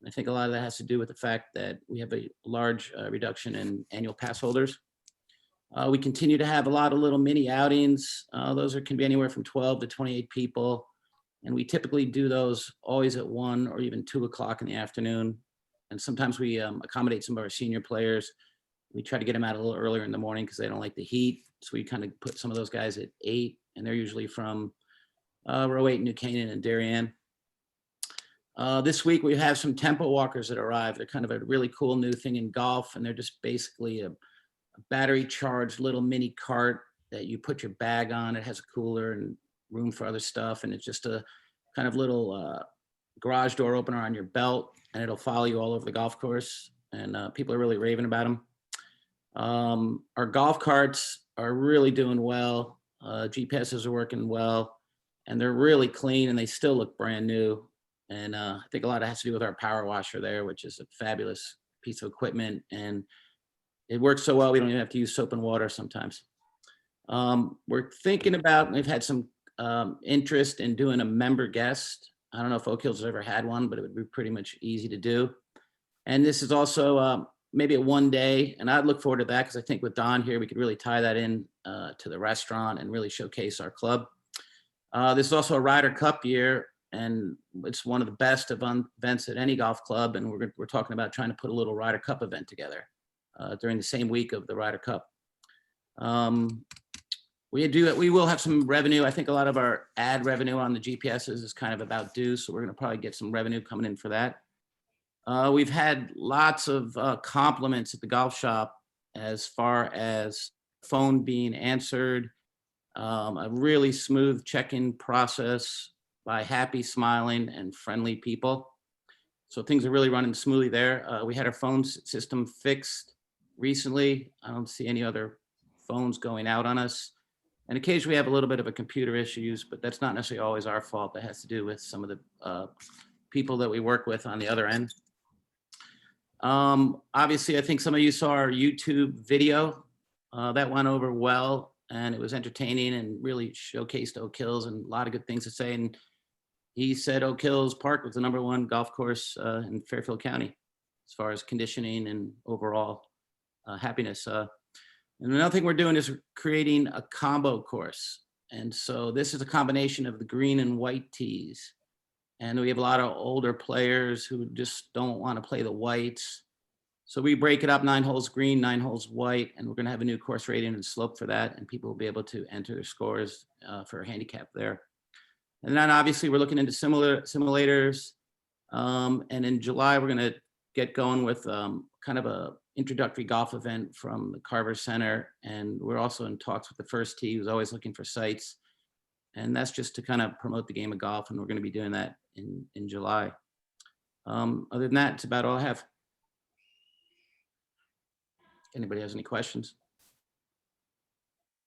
I think a lot of that has to do with the fact that we have a large reduction in annual pass holders. We continue to have a lot of little mini outings. Those can be anywhere from 12 to 28 people. And we typically do those always at 1 or even 2 o'clock in the afternoon. And sometimes we accommodate some of our senior players. We try to get them out a little earlier in the morning because they don't like the heat. So we kind of put some of those guys at 8, and they're usually from row 8, New Canaan and Darien. This week we have some tempo walkers that arrive. They're kind of a really cool new thing in golf, and they're just basically a battery charged little mini cart that you put your bag on. It has a cooler and room for other stuff, and it's just a kind of little garage door opener on your belt, and it'll follow you all over the golf course, and people are really raving about them. Our golf carts are really doing well. GPSs are working well, and they're really clean, and they still look brand new. And I think a lot of it has to do with our power washer there, which is a fabulous piece of equipment, and it works so well, we don't even have to use soap and water sometimes. We're thinking about, we've had some interest in doing a member guest. I don't know if Oak Hills has ever had one, but it would be pretty much easy to do. And this is also maybe a one day, and I'd look forward to that because I think with Don here, we could really tie that in to the restaurant and really showcase our club. This is also a Ryder Cup year, and it's one of the best events at any golf club. And we're talking about trying to put a little Ryder Cup event together during the same week of the Ryder Cup. We will have some revenue. I think a lot of our ad revenue on the GPSs is kind of about due, so we're going to probably get some revenue coming in for that. We've had lots of compliments at the golf shop as far as phone being answered, a really smooth check-in process by happy, smiling, and friendly people. So things are really running smoothly there. We had our phone system fixed recently. I don't see any other phones going out on us. And occasionally we have a little bit of a computer issues, but that's not necessarily always our fault. That has to do with some of the people that we work with on the other end. Obviously, I think some of you saw our YouTube video. That went over well, and it was entertaining and really showcased Oak Hills and a lot of good things to say. And he said Oak Hills Park was the #1 golf course in Fairfield County as far as conditioning and overall happiness. And another thing we're doing is creating a combo course. And so this is a combination of the green and white tees. And we have a lot of older players who just don't want to play the whites. So we break it up 9 holes green, 9 holes white, and we're going to have a new course rating and slope for that. And people will be able to enter their scores for a handicap there. And then obviously we're looking into simulators. And in July, we're going to get going with kind of a introductory golf event from the Carver Center. And we're also in talks with the First Tee, who's always looking for sites. And that's just to kind of promote the game of golf. And we're going to be doing that in July. Other than that, it's about all I have. Anybody has any questions?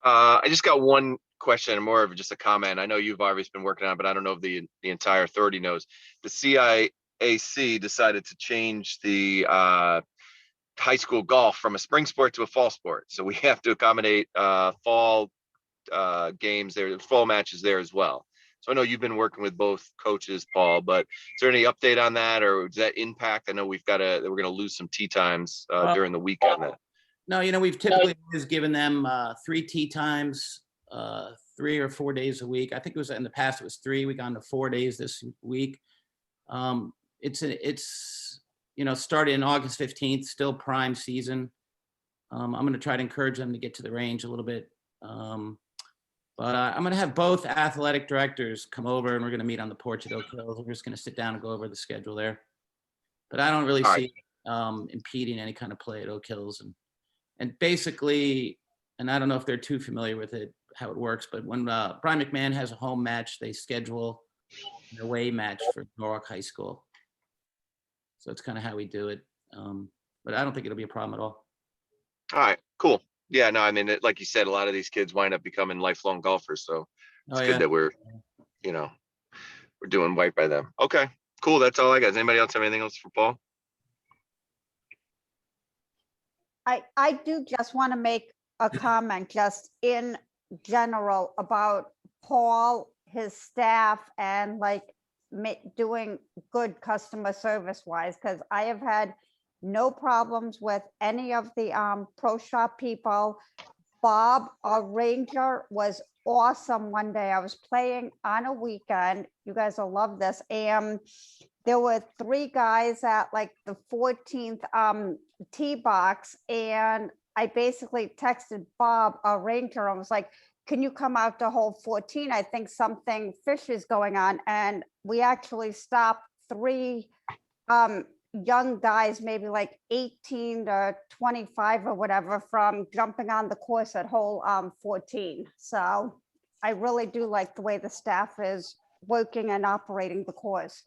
I just got one question, and more of just a comment. I know you've obviously been working on it, but I don't know if the entire 30 knows. The CIAC decided to change the high school golf from a spring sport to a fall sport. So we have to accommodate fall games there, fall matches there as well. So I know you've been working with both coaches, Paul, but is there any update on that, or does that impact? I know we're going to lose some tee times during the weekend. No, we've typically always given them 3 tee times, 3 or 4 days a week. I think it was in the past, it was 3. We got to 4 days this week. It's started in August 15th, still prime season. I'm going to try to encourage them to get to the range a little bit. But I'm going to have both athletic directors come over, and we're going to meet on the porch at Oak Hills. We're just going to sit down and go over the schedule there. But I don't really see impeding any kind of play at Oak Hills. And basically, and I don't know if they're too familiar with it, how it works, but when Brian McMahon has a home match, they schedule an away match for Norwalk High School. So it's kind of how we do it. But I don't think it'll be a problem at all. All right, cool. Yeah, no, I mean, like you said, a lot of these kids wind up becoming lifelong golfers. So it's good that we're doing right by them. Okay, cool. That's all I got. Does anybody else have anything else for Paul? I do just want to make a comment just in general about Paul, his staff, and doing good customer service wise, because I have had no problems with any of the pro shop people. Bob, our ranger, was awesome one day. I was playing on a weekend. You guys will love this. And there were 3 guys at the 14th tee box. And I basically texted Bob, our ranger, and was like, can you come out to hole 14? I think something fish is going on. And we actually stopped 3 young guys, maybe 18 to 25 or whatever, from jumping on the course at hole 14. So I really do like the way the staff is working and operating the course.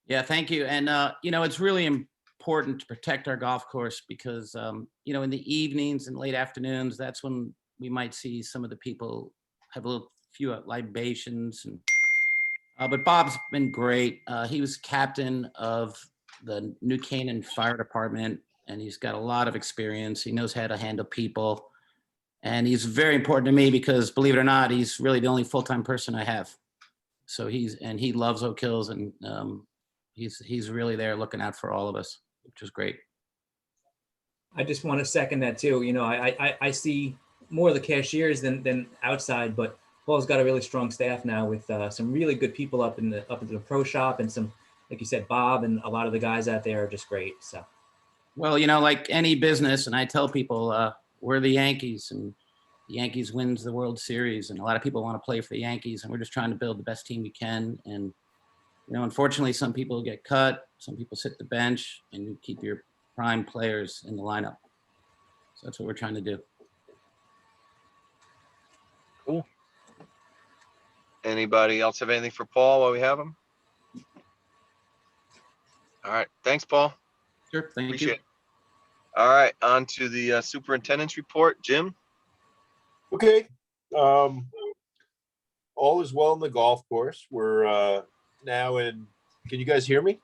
Yeah, thank you. And, it's really important to protect our golf course because, in the evenings and late afternoons, that's when we might see some of the people have a few libations. But Bob's been great. He was captain of the New Canaan Fire Department, and he's got a lot of experience. He knows how to handle people. And he's very important to me because, believe it or not, he's really the only full-time person I have. So he loves Oak Hills, and he's really there looking out for all of us, which is great. I just want to second that too. You know, I see more of the cashiers than outside, but Paul's got a really strong staff now with some really good people up into the pro shop, and some, like you said, Bob and a lot of the guys out there are just great. So, well, you know, like any business, and I tell people we're the Yankees, and the Yankees wins the World Series, and a lot of people want to play for the Yankees, and we're just trying to build the best team we can. And you know, unfortunately, some people get cut, some people sit the bench, and you keep your prime players in the lineup. So that's what we're trying to do. Cool. Anybody else have anything for Paul while we have him? All right, thanks, Paul. Sure, thank you. Appreciate it. All right, on to the superintendent's report. Jim? Okay. All is well in the golf course. We're now in, can you guys hear me?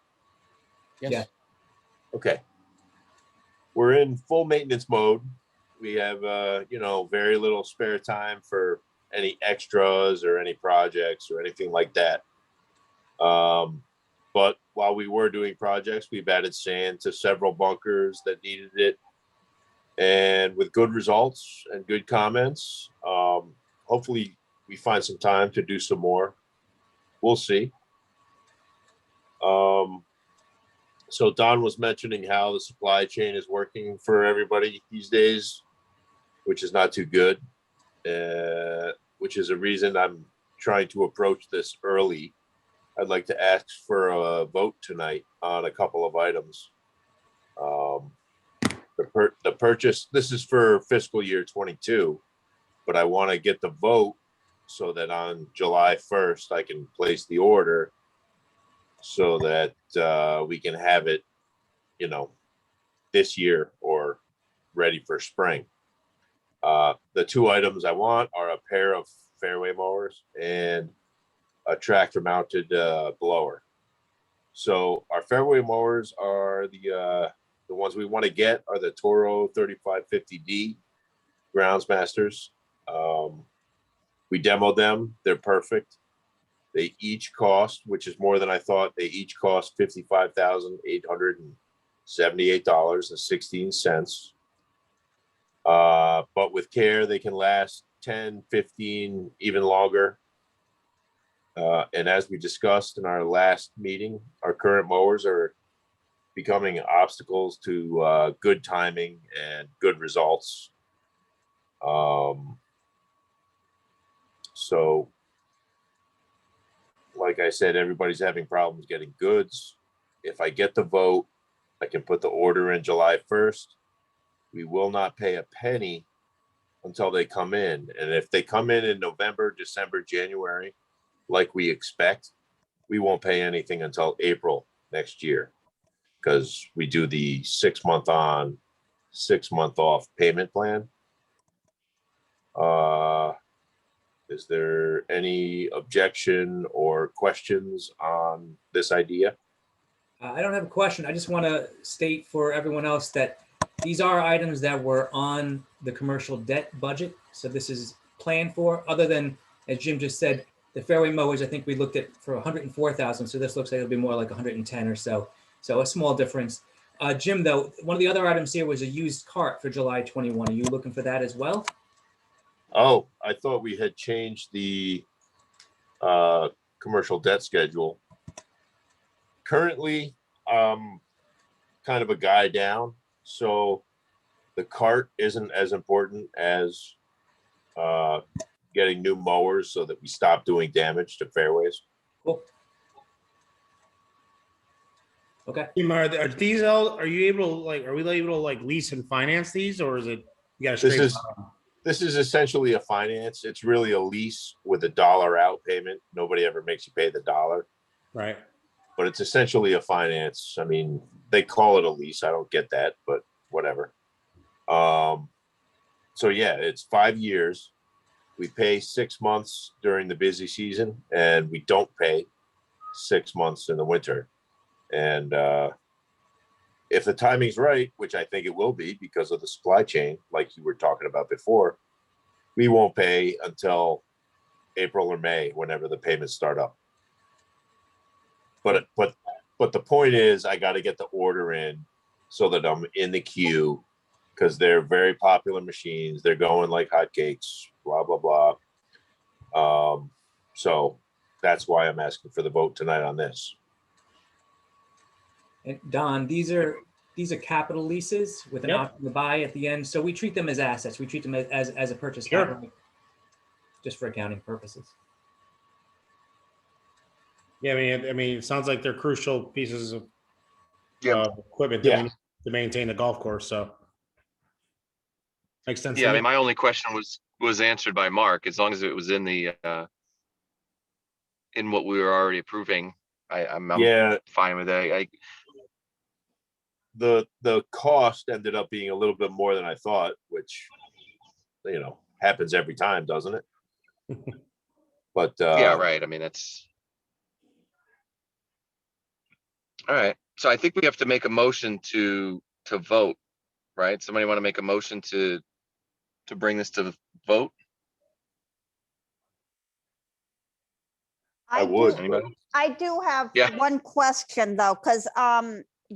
Yes. Yeah. Okay. We're in full maintenance mode. We have, you know, very little spare time for any extras or any projects or anything like that. But while we were doing projects, we've added sand to several bunkers that needed it. And with good results and good comments, hopefully we find some time to do some more. We'll see. So Don was mentioning how the supply chain is working for everybody these days, which is not too good, which is a reason I'm trying to approach this early. I'd like to ask for a vote tonight on a couple of items. The purchase, this is for fiscal year 22, but I want to get the vote so that on July 1st, I can place the order so that we can have it, you know, this year or ready for spring. The two items I want are a pair of fairway mowers and a tractor mounted blower. So our fairway mowers are the ones we want to get are the Toro 3550D Groundsmasters. We demoed them. They're perfect. They each cost, which is more than I thought, they each cost $55,878.16. But with care, they can last 10, 15, even longer. And as we discussed in our last meeting, our current mowers are becoming obstacles to good timing and good results. So, like I said, everybody's having problems getting goods. If I get the vote, I can put the order in July 1st. We will not pay a penny until they come in. And if they come in November, December, January, like we expect, we won't pay anything until April next year, because we do the 6 month on, 6 month off payment plan. Is there any objection or questions on this idea? I don't have a question. I just want to state for everyone else that these are items that were on the commercial debt budget. So this is planned for, other than, as Jim just said, the fairway mowers, I think we looked at for 104,000. So this looks like it'll be more like 110 or so. So a small difference. Jim, though, one of the other items here was a used cart for July 21. Are you looking for that as well? Oh, I thought we had changed the commercial debt schedule. Currently, kind of a guy down, so the cart isn't as important as getting new mowers so that we stop doing damage to fairways. Cool. Okay. Are these are you able to are we able to lease and finance these, or is it you got to This is essentially a finance. It's really a lease with a dollar out payment. Nobody ever makes you pay the dollar. Right. But it's essentially a finance. I mean, they call it a lease. I don't get that, but whatever. So yeah, it's 5 years. We pay 6 months during the busy season, and we don't pay 6 months in the winter. And if the timing's right, which I think it will be because of the supply chain, like you were talking about before, we won't pay until April or May, whenever the payments start up. But the point is, I got to get the order in so that I'm in the queue, because they're very popular machines. They're going like hotcakes, blah, blah, blah. So that's why I'm asking for the vote tonight on this. And Don, these are capital leases with an Yep. option to buy at the end. So we treat them as assets. We treat them as a purchase. Sure. capital, just for accounting purposes. Yeah, I mean, it sounds like they're crucial pieces of Yeah. equipment Yeah. that we need to maintain the golf course, so. Makes sense. to Yeah, I me. mean, my only question was answered by Mark, as long as it was in the, in what we were already approving. I'm Yeah, fine with that. the cost ended up being a little bit more than I thought, which, happens every time, doesn't it? But, Yeah, right. I mean, that's. All right, so I think we have to make a motion to vote, right? Somebody want to make a motion to bring this to the vote? I do- would. Anybody? I do have Yeah. one question though, because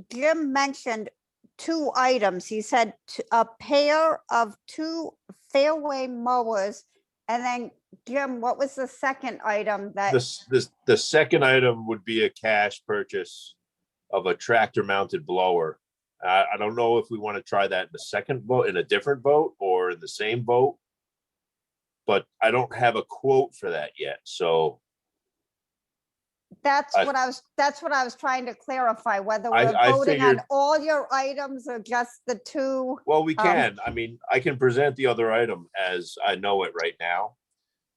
Jim mentioned 2 items. He said a pair of 2 fairway mowers. And then Jim, what was the second item that, The second item would be a cash purchase of a tractor mounted blower. I don't know if we want to try that in the second vote, in a different vote, or in the same vote. But I don't have a quote for that yet, so that's I- what I was trying to clarify, whether I- we're I voting on figured- all your items or just the 2. well, we can. I mean, I can present the other item as I know it right now.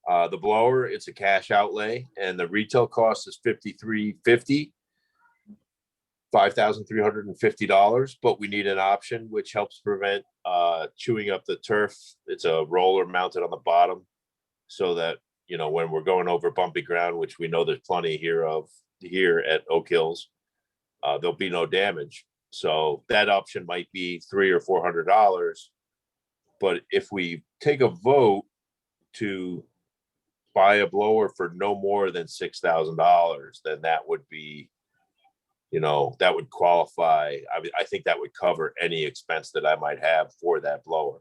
The blower, it's a cash outlay, and the retail cost is $53.50. $5,350, but we need an option which helps prevent chewing up the turf. It's a roller mounted on the bottom, so that when we're going over bumpy ground, which we know there's plenty here at Oak Hills, there'll be no damage. So that option might be $300 or $400. But if we take a vote to buy a blower for no more than $6,000, then that would be, that would qualify. I think that would cover any expense that I might have for that blower.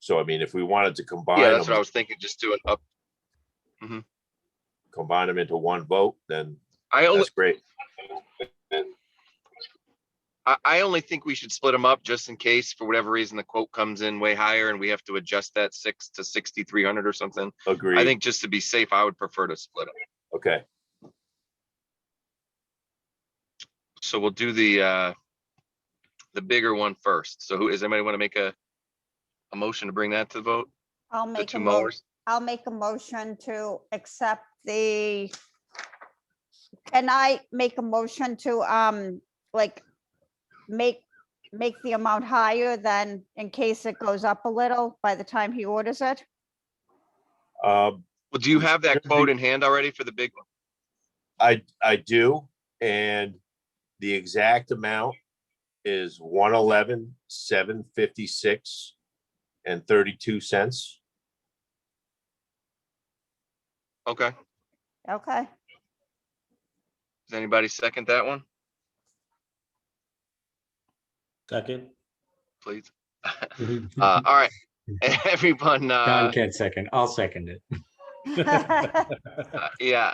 So, I mean, if we wanted to combine Yeah, that's what I them, was thinking, just do it up. combine them into one vote, then I only, that's great. I only think we should split them up just in case, for whatever reason, the quote comes in way higher and we have to adjust that 6 to 6,300 or something. Agreed. I think just to be safe, I would prefer to split them. Okay. So we'll do the bigger one first. So does anybody want to make a motion to bring that to the vote? I'll The make 2 a mowers? I'll make a motion to accept can I make a motion to, like, make the amount higher than in case it goes up a little by the time he orders it? Um, Well, do you have that quote in hand already for the big one? I do, and the exact amount is 111,756 and 32 cents. Okay. Okay, Does anybody second that one, Second. please? All right, everyone, Don can't second. I'll second it. yeah.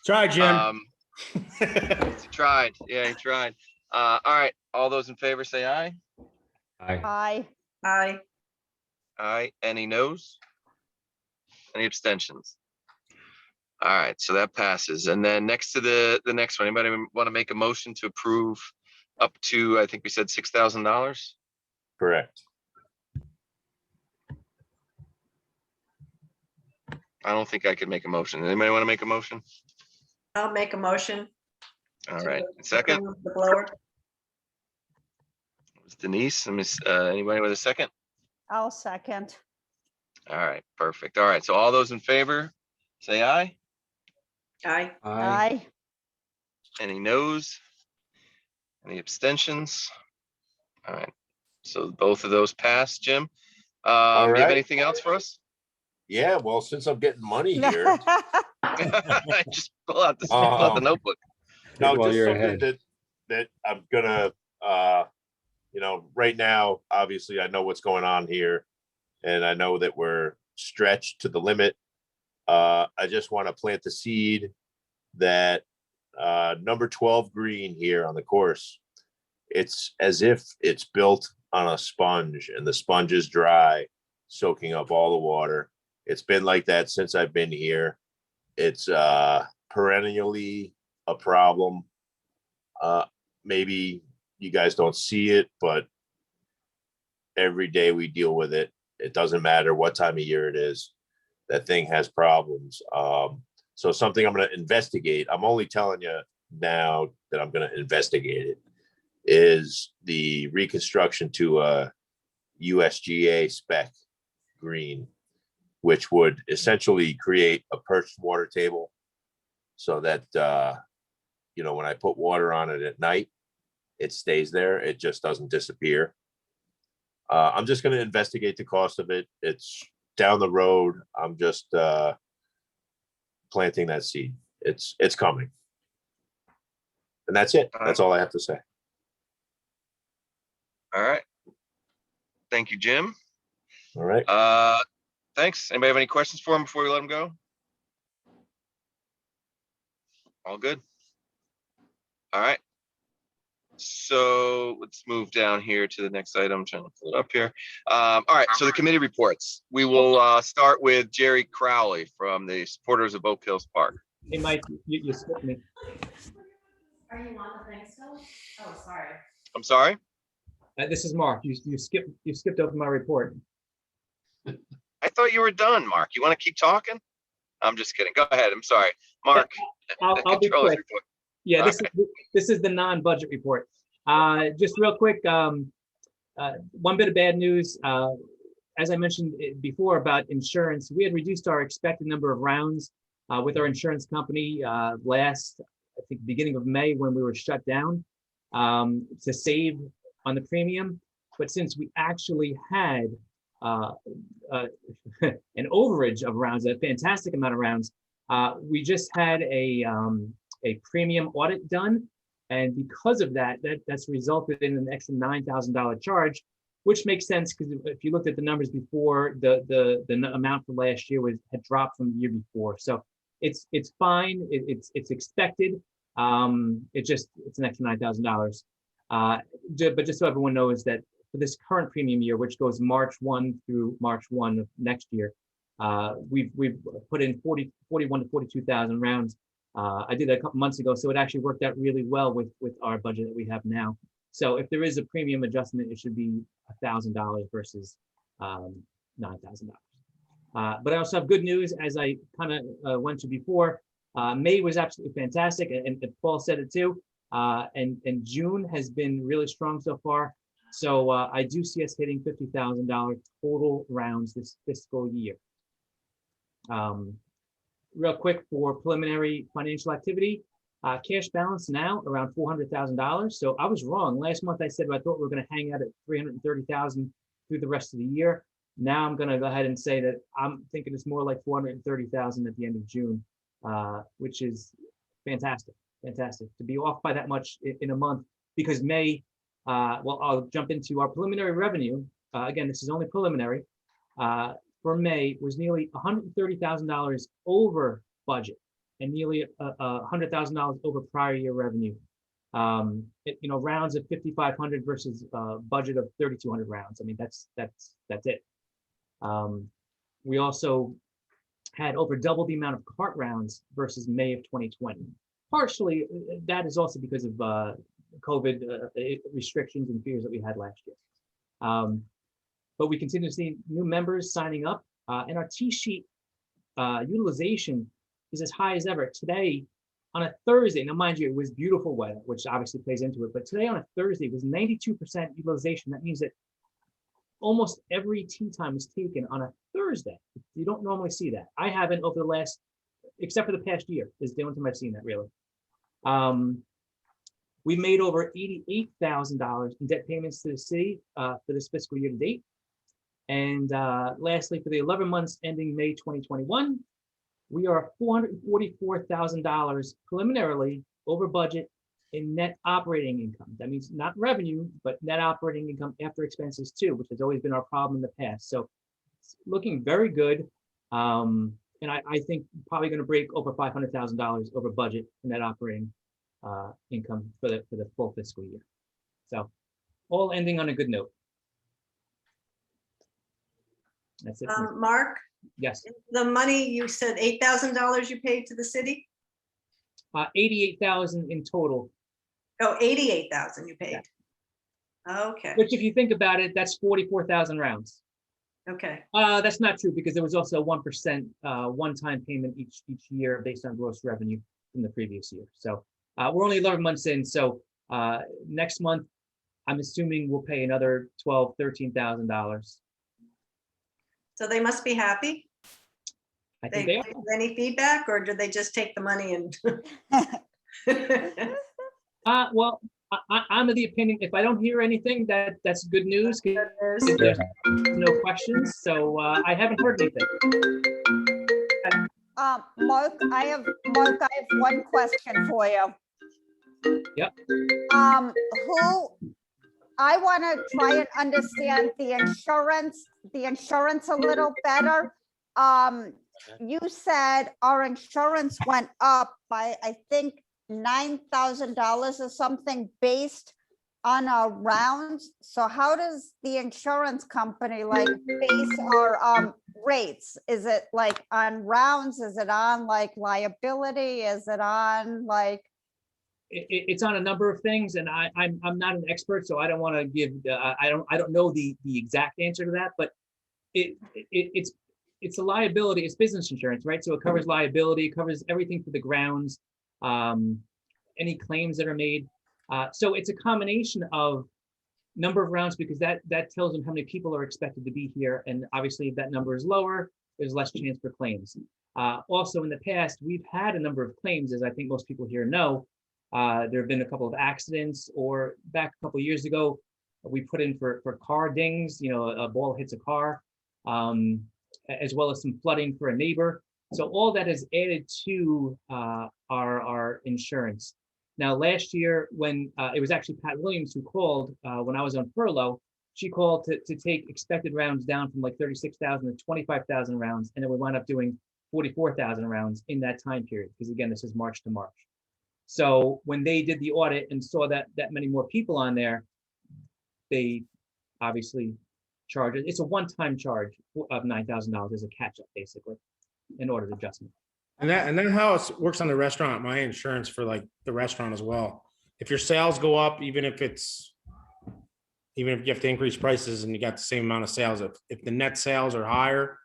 Try, Jim. He tried. Yeah, he tried. All right, all those in favor say aye. Aye. Aye. Aye. Any noes? Any abstentions? All right, so that passes. And then next to the next one, anybody want to make a motion to approve up to, I think we said $6,000? Correct. I don't think I could make a motion. Anybody want to make a motion? I'll make a motion. All to right, second, approve The blower. was Denise. Anybody with a second? I'll second. All right, perfect. All right, so all those in favor, say aye. Aye. Aye. Any noes? Any abstentions? All right, so both of those pass, Jim. Do you have right. anything else for us? Yeah, well, since I'm getting money here, Just pull out the notebook. no, While just you're something ahead. that I'm gonna, you know, right now, obviously I know what's going on here. And I know that we're stretched to the limit. I just want to plant the seed that number 12 green here on the course, it's as if it's built on a sponge and the sponge is dry, soaking up all the water. It's been like that since I've been here. It's perennially a problem. Maybe you guys don't see it, but every day we deal with it. It doesn't matter what time of year it is. That thing has problems. So something I'm going to investigate. I'm only telling you now that I'm going to investigate it. Is the reconstruction to a USGA spec green, which would essentially create a perched water table, so that you know, when I put water on it at night, it stays there. It just doesn't disappear. I'm just going to investigate the cost of it. It's down the road. I'm just planting that seed. It's coming. And that's it. That's all I have to say. All right. Thank you, Jim. All right. Thanks. Anybody have any questions for him before we let him go? All good. All right. So let's move down here to the next item. I'm trying to pull it up here. All right. So the committee reports. We will start with Jerry Crowley from the Supporters of Oak Hills Park. Hey, Mike, you skipped me. Are you on the thing still? Oh, sorry. I'm sorry. This is Mark. You skipped over my report. I thought you were done, Mark. You want to keep talking? I'm just kidding. Go ahead. I'm sorry, Mark. I'll be Controller's quick. report. Yeah, this is the non-budget report. Just real quick, one bit of bad news. As I mentioned before about insurance, we had reduced our expected number of rounds with our insurance company last, I think, beginning of May when we were shut down to save on the premium. But since we actually had an overage of rounds, a fantastic amount of rounds, we just had a premium audit done. And because of that, that's resulted in an extra $9,000 charge, which makes sense because if you looked at the numbers before, the amount for last year had dropped from the year before. So it's fine. It's expected. It's an extra $9,000. But just so everyone knows that for this current premium year, which goes March 1 through March 1 of next year, we've put in 41 to 42,000 rounds. I did that a couple months ago, so it actually worked out really well with our budget that we have now. So if there is a premium adjustment, it should be $1,000 versus $9,000. But I also have good news, as I kind of went to before. May was absolutely fantastic, and Paul said it too. And June has been really strong so far. So I do see us hitting $50,000 total rounds this fiscal year. Real quick for preliminary financial activity, cash balance now around $400,000. So I was wrong. Last month I said I thought we were going to hang out at $330,000 through the rest of the year. Now I'm going to go ahead and say that I'm thinking it's more like $430,000 at the end of June, which is fantastic. Fantastic to be off by that much in a month, because May, well, I'll jump into our preliminary revenue. Again, this is only preliminary. For May was nearly $130,000 over budget and nearly $100,000 over prior year revenue. Rounds of 5,500 versus budget of 3,200 rounds. I mean, that's it. We also had over double the amount of cart rounds versus May of 2020. Partially, that is also because of COVID restrictions and fears that we had last year. But we continue to see new members signing up, and our T-sheet utilization is as high as ever. Today, on a Thursday, now mind you, it was beautiful weather, which obviously plays into it, but today on a Thursday was 92% utilization. That means that almost every tea time was taken on a Thursday. You don't normally see that. I haven't over the last, except for the past year, is the only time I've seen that really. We made over $88,000 in debt payments to the city for this fiscal year to date. And lastly, for the 11 months ending May 2021, we are $444,000 preliminarily over budget in net operating income. That means not revenue, but net operating income after expenses too, which has always been our problem in the past. So it's looking very good. And I think probably going to break over $500,000 over budget in net operating income for the full fiscal year. So all ending on a good note. That's it. Mark, Yes, the money, you said $8,000 you paid to the city? 88,000 in total, Oh, 88,000 you paid. Okay, which if you think about it, that's 44,000 rounds. okay. That's not true because there was also a 1% one-time payment each year based on gross revenue from the previous year. So we're only 11 months in. So next month, I'm assuming we'll pay another $12,000, $13,000. So they must be happy. I They think they give you any feedback, or did they just take the money and? are. Well, I'm of the opinion, if I don't hear anything, that's good news. 'Cause there's no questions. So I haven't heard anything. Mark, I have one question for you. Yep. I want to try and understand the insurance a little better. You said our insurance went up by, I think, $9,000 or something based on our rounds. So how does the insurance company like base our rates? Is it like on rounds? Is it on like liability? Is it on like? It's on a number of things, and I'm not an expert, so I don't want to give. I don't know the exact answer to that, but it's a liability. It's business insurance, right? So it covers liability, it covers everything for the grounds, any claims that are made. So it's a combination of number of rounds because that tells them how many people are expected to be here, and obviously if that number is lower, there's less chance for claims. Also, in the past, we've had a number of claims, as I think most people here know. There have been a couple of accidents, or back a couple of years ago, we put in for car dings, a ball hits a car, as well as some flooding for a neighbor. So all that is added to our insurance. Now, last year, when it was actually Pat Williams who called when I was on furlough, she called to take expected rounds down from like 36,000 to 25,000 rounds, and then we wound up doing 44,000 rounds in that time period, because again, this is March to March. So when they did the audit and saw that many more people on there, they obviously charge it. It's a one-time charge of $9,000 as a catch-up, basically, an audit adjustment. And then how it works on the restaurant, my insurance for like the restaurant as well. If your sales go up, even if you have to increase prices and you got the same amount of sales, if the net sales are higher,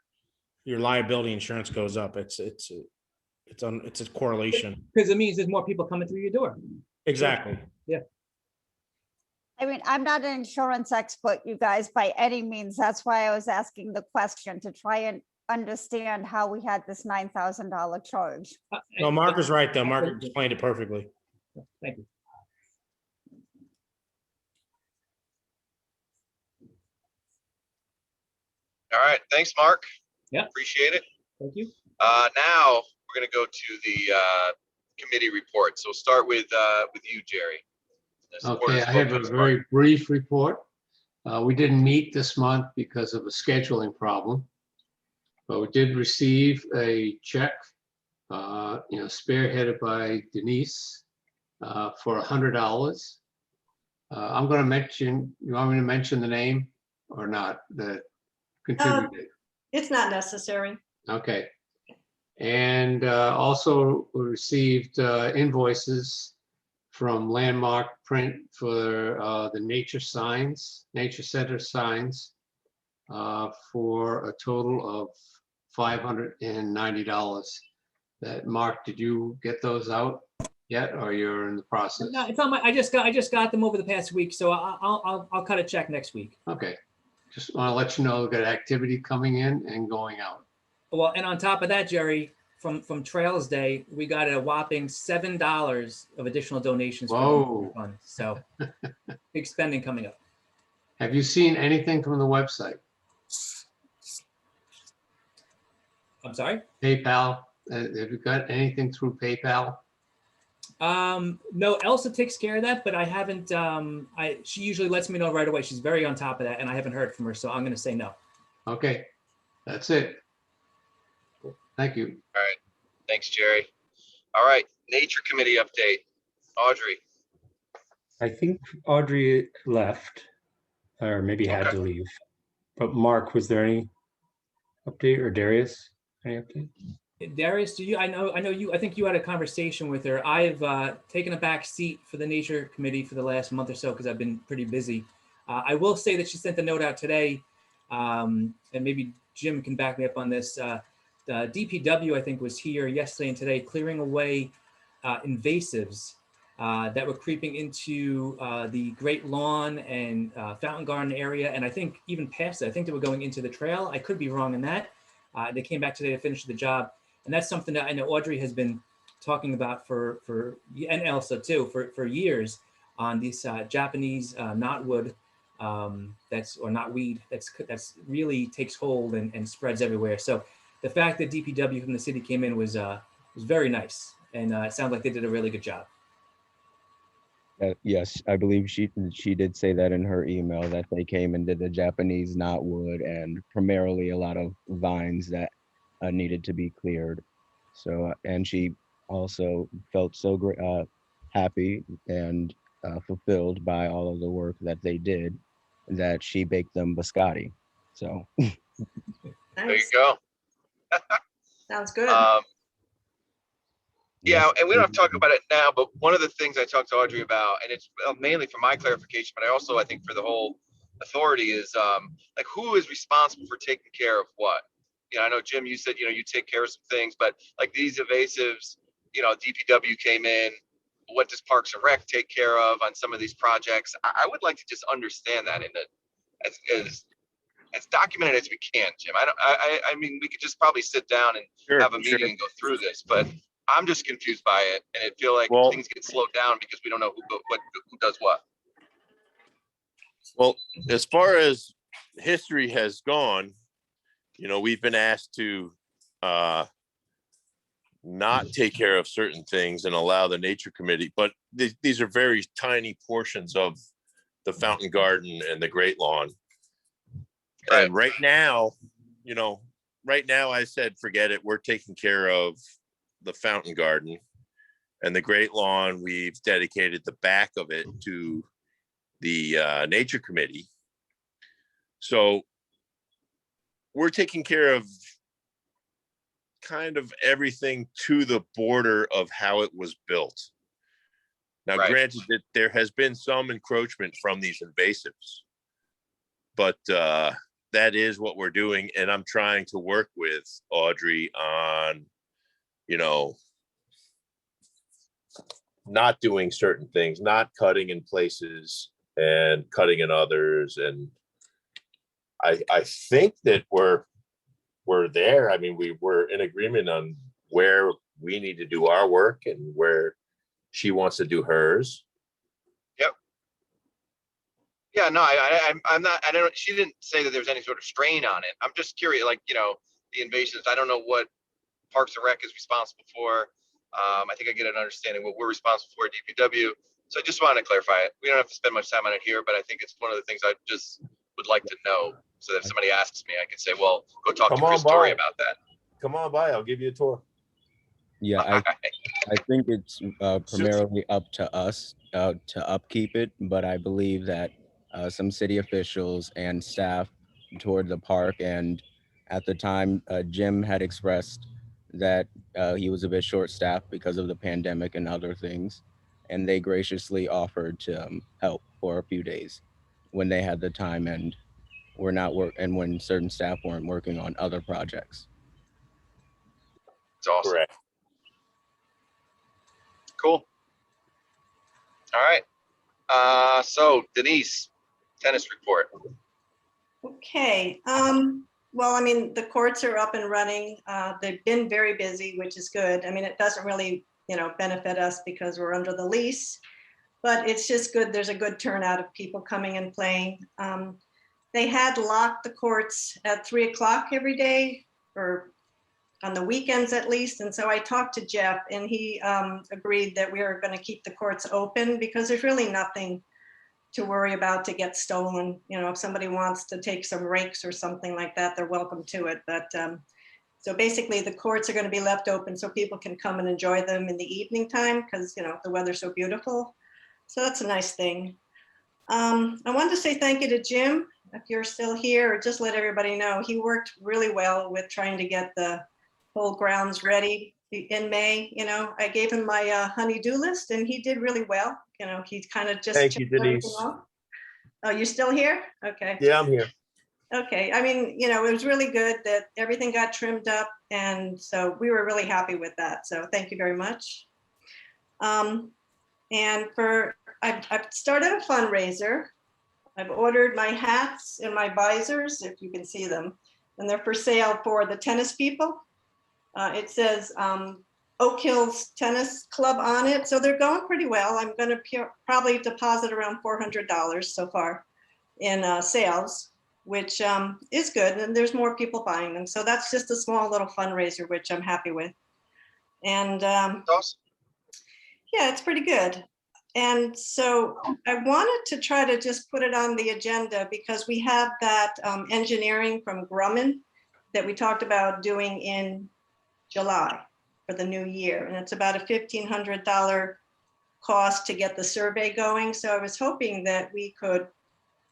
your liability insurance goes up. It's a correlation. Because it means there's more people coming through your door. Exactly. Yeah. I mean, I'm not an insurance expert, you guys, by any means. That's why I was asking the question, to try and understand how we had this $9,000 charge. No, Mark is right though. Mark explained it perfectly. Thank you. All right, thanks, Mark. Yeah. Appreciate it. Thank you. Now we're gonna go to the committee report. So we'll start with you, Jerry. Okay, I have a very brief report. We didn't meet this month because of a scheduling problem, but we did receive a check, spearheaded by Denise for $100. I'm going to mention. You want me to mention the name or not? That contributed. It's not necessary. Okay. And also we received invoices from Landmark Print for the nature center signs for a total of $590. That, Mark, did you get those out yet, or you're in the process? No, it's on my. I just got them over the past week, so I'll cut a check next week. Okay. Just want to let you know we've got activity coming in and going out. Well, and on top of that, Jerry, from Trails Day, we got a whopping $7 of additional donations. from the Whoa. fund. So big spending coming up. Have you seen anything from the website? I'm sorry? PayPal? Have you got anything through PayPal? No, Elsa takes care of that, but I haven't, she usually lets me know right away. She's very on top of that, and I haven't heard from her, so I'm gonna say no. Okay, that's it. Thank you. All right. Thanks, Jerry. All right. Nature Committee update. Audrey. I think Audrey left, or maybe had Okay. to leave. But Mark, was there any update, or Darius, any update? Darius, do you, I know you, I think you had a conversation with her. I've taken a back seat for the Nature Committee for the last month or so because I've been pretty busy. I will say that she sent a note out today, and maybe Jim can back me up on this. The DPW, I think, was here yesterday and today clearing away invasives that were creeping into the Great Lawn and Fountain Garden area, and I think even past it. I think they were going into the trail. I could be wrong in that. They came back today to finish the job. And that's something that I know Audrey has been talking about and Elsa too, for years on these Japanese knotwood, or knotweed, that's really takes hold and spreads everywhere. So the fact that DPW from the city came in was very nice. And it sounds like they did a really good job. Yes, I believe she did say that in her email that they came and did the Japanese knotwood and primarily a lot of vines that needed to be cleared. So and she also felt so great, happy and fulfilled by all of the work that they did that she baked them biscotti. So There you Nice. go. Sounds good. Yeah, and we don't have to talk about it now, but one of the things I talked to Audrey about, and it's mainly for my clarification, but I think for the whole authority is like who is responsible for taking care of what? I know, Jim, you said, you take care of some things, but like these invasives, DPW came in. What does Parks and Rec take care of on some of these projects? I would like to just understand that as documented as we can, Jim. I mean, we could just probably sit down and have a meeting and go through this, but I'm just confused by it, and it feel like things get slowed down because we don't know who does what. Well, as far as history has gone, we've been asked to not take care of certain things and allow the Nature Committee, but these are very tiny portions of the Fountain Garden and the Great Lawn. Right. And right now, I said, forget it. We're taking care of the Fountain Garden and the Great Lawn. We've dedicated the back of it to the Nature Committee. So we're taking care of kind of everything to the border of how it was built. Now, Right. Granted that there has been some encroachment from these invasives, but that is what we're doing. And I'm trying to work with Audrey on, not doing certain things, not cutting in places and cutting in others. And I think that we're there. I mean, we were in agreement on where we need to do our work and where she wants to do hers. Yep. Yeah, no, I'm not, I don't, she didn't say that there's any sort of strain on it. I'm just curious, like, the invasions, I don't know what Parks and Rec is responsible for. I think I get an understanding what we're responsible for at DPW. So I just wanted to clarify it. We don't have to spend much time on it here, but I think it's one of the things I just would like to know. So that if somebody asks me, I can say, well, go talk to Chris Story about that. Come on by, I'll give you a tour. yeah, I think it's primarily up to us to upkeep it, but I believe that some city officials and staff toward the park, and at the time, Jim had expressed that he was a bit short-staffed because of the pandemic and other things, and they graciously offered to help for a few days when they had the time and were not and when certain staff weren't working on other projects. It's awesome. Correct. Cool. All right. So Denise, tennis report. Okay, Well, I mean, the courts are up and running. They've been very busy, which is good. I mean, it doesn't really, benefit us because we're under the lease, but it's just good. There's a good turnout of people coming and playing. They had locked the courts at 3 o'clock every day, or on the weekends at least. And so I talked to Jeff, and he agreed that we are going to keep the courts open because there's really nothing to worry about to get stolen. If somebody wants to take some rakes or something like that, they're welcome to it. But so basically the courts are going to be left open so people can come and enjoy them in the evening time because, the weather's so beautiful. So that's a nice thing. I wanted to say thank you to Jim, if you're still here, or just let everybody know, he worked really well with trying to get the whole grounds ready in May. I gave him my honey-do list and he did really well. He kind of just. Thank you, checked everything Denise. off. Oh, you still here? Okay. Yeah, I'm here. Okay. I mean, it was really good that everything got trimmed up. And so we were really happy with that. So thank you very much. And I've started a fundraiser. I've ordered my hats and my visors, if you can see them, and they're for sale for the tennis people. It says Oak Hills Tennis Club on it. So they're going pretty well. I'm going to probably deposit around $400 so far in sales, which is good. And there's more people buying them. So that's just a small little fundraiser, which I'm happy with. And Awesome. yeah, it's pretty good. And so I wanted to try to just put it on the agenda because we have that engineering from Grumman that we talked about doing in July for the new year. And it's about a $1,500 cost to get the survey going. So I was hoping that we could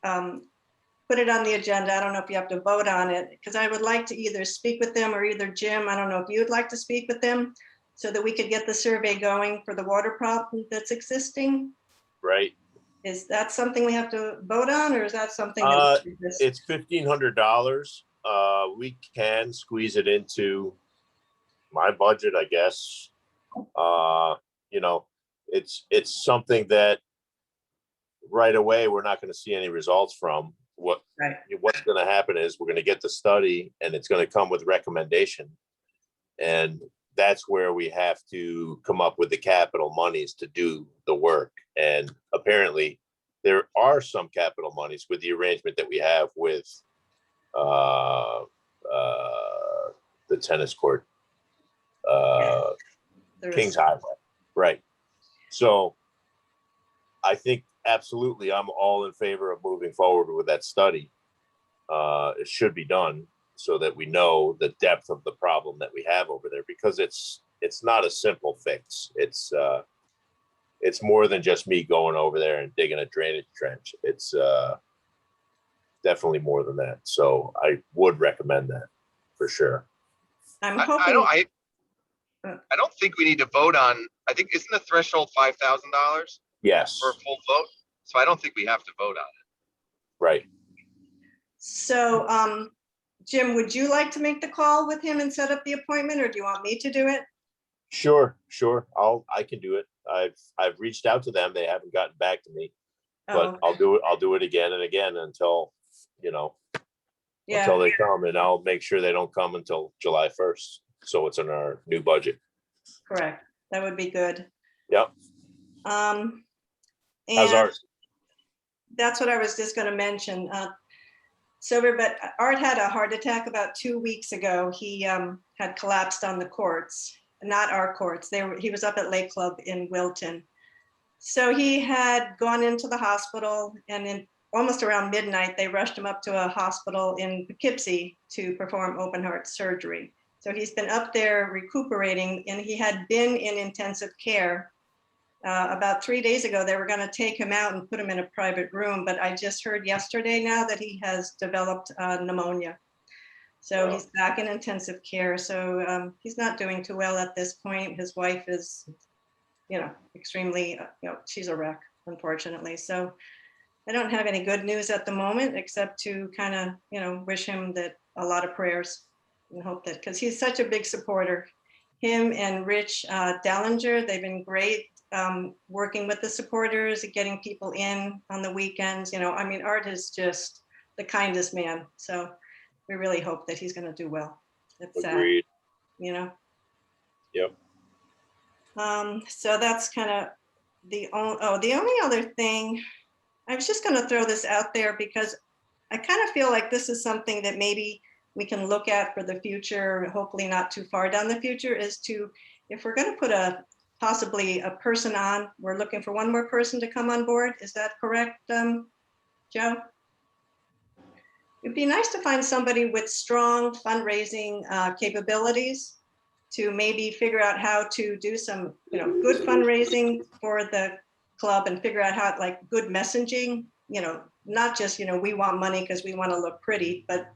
put it on the agenda. I don't know if you have to vote on it because I would like to either speak with them or either Jim, I don't know if you'd like to speak with them so that we could get the survey going for the water problem that's existing. Right. Is that something we have to vote on or is that something? That we should just- It's $1,500. We can squeeze it into my budget, I guess. It's something that right away we're not going to see any results from. What's going to happen is we're going to get the study and it's going to come with recommendation, and that's where we have to come up with the capital monies to do the work. And apparently there are some capital monies with the arrangement that we have with the tennis court, Kings Highway. Right. So I think absolutely I'm all in favor of moving forward with that study. It should be done so that we know the depth of the problem that we have over there, because it's not a simple fix. It's more than just me going over there and digging a drainage trench. It's definitely more than that. So I would recommend that for sure. I'm I hoping. don't think we need to vote on, I think, isn't the threshold $5,000 Yes. for a full vote? So I don't think we have to vote on it. Right. So, Jim, would you like to make the call with him and set up the appointment, or do you want me to do it? Sure. I can do it. I've reached out to them. They haven't gotten back to me, but I'll do it again and again until they come, and I'll make sure they don't come until July 1st. So it's in our new budget. Correct. That would be good. Yep. How's ours? That's what I was just going to mention. But Art had a heart attack about 2 weeks ago. He had collapsed on the courts, not our courts. He was up at Lake Club in Wilton. So he had gone into the hospital, and almost around midnight, they rushed him up to a hospital in Poughkeepsie to perform open heart surgery. So he's been up there recuperating, and he had been in intensive care. About 3 days ago, they were going to take him out and put him in a private room, but I just heard yesterday now that he has developed pneumonia. So he's back in intensive care. So he's not doing too well at this point. His wife is, extremely, she's a wreck, unfortunately. So I don't have any good news at the moment, except to kind of, wish him that a lot of prayers and hope that, because he's such a big supporter. Him and Rich Dallinger, they've been great. Working with the supporters, getting people in on the weekends. Art is just the kindest man. So we really hope that he's gonna do well. It's sad, Agreed. you know? Yep. So that's kind of the only other thing, I was just gonna throw this out there because I kind of feel like this is something that maybe we can look at for the future, hopefully not too far down the future, is to, if we're gonna put possibly a person on, we're looking for one more person to come on board. Is that correct, Joe? It'd be nice to find somebody with strong fundraising capabilities to maybe figure out how to do some, good fundraising for the club and figure out how, like, good messaging, not just, we want money because we want to look pretty, but,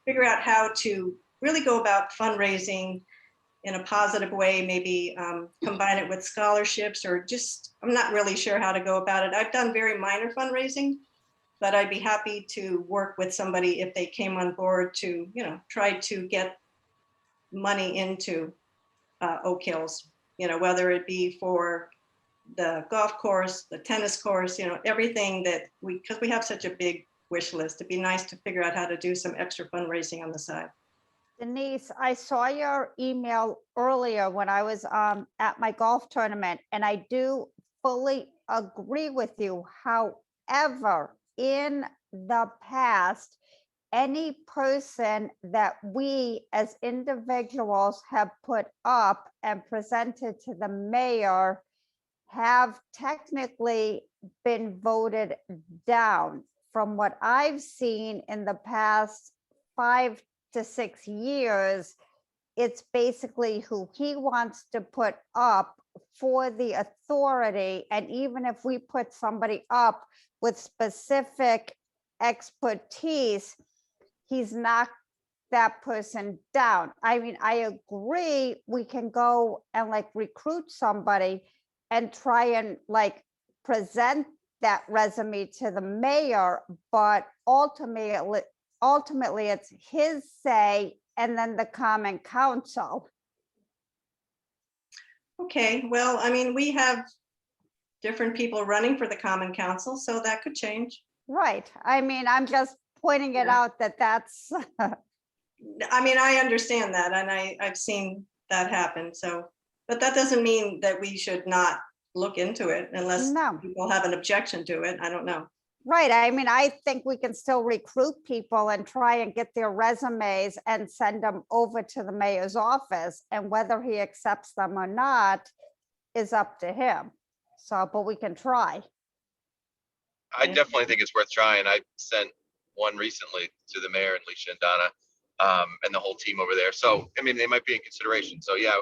figure out how to really go about fundraising in a positive way, maybe combine it with scholarships or just, I'm not really sure how to go about it. I've done very minor fundraising, but I'd be happy to work with somebody if they came on board to, try to get money into Oak Hills, whether it be for the golf course, the tennis course, everything that because we have such a big wish list. It'd be nice to figure out how to do some extra fundraising on the side. Denise, I saw your email earlier when I was at my golf tournament, and I do fully agree with you. However, in the past, any person that we as individuals have put up and presented to the mayor have technically been voted down. From what I've seen in the past 5 to 6 years, it's basically who he wants to put up for the authority. And even if we put somebody up with specific expertise, he's knocked that person down. I mean, I agree, we can go and like recruit somebody and try and like present that resume to the mayor, but ultimately it's his say and then the common council. Okay, well, I mean, we have different people running for the common council, so that could change. Right. I mean, I'm just pointing it out that's. I mean, I understand that, and I've seen that happen, so, but that doesn't mean that we should not look into it unless people have an objection to it. I don't know. Right. I mean, I think we can still recruit people and try and get their resumes and send them over to the mayor's office, and whether he accepts them or not is up to him. So, but we can try. I definitely think it's worth trying. I sent one recently to the mayor and Leisha and Donna and the whole team over there. So, I mean, they might be in consideration. So yeah,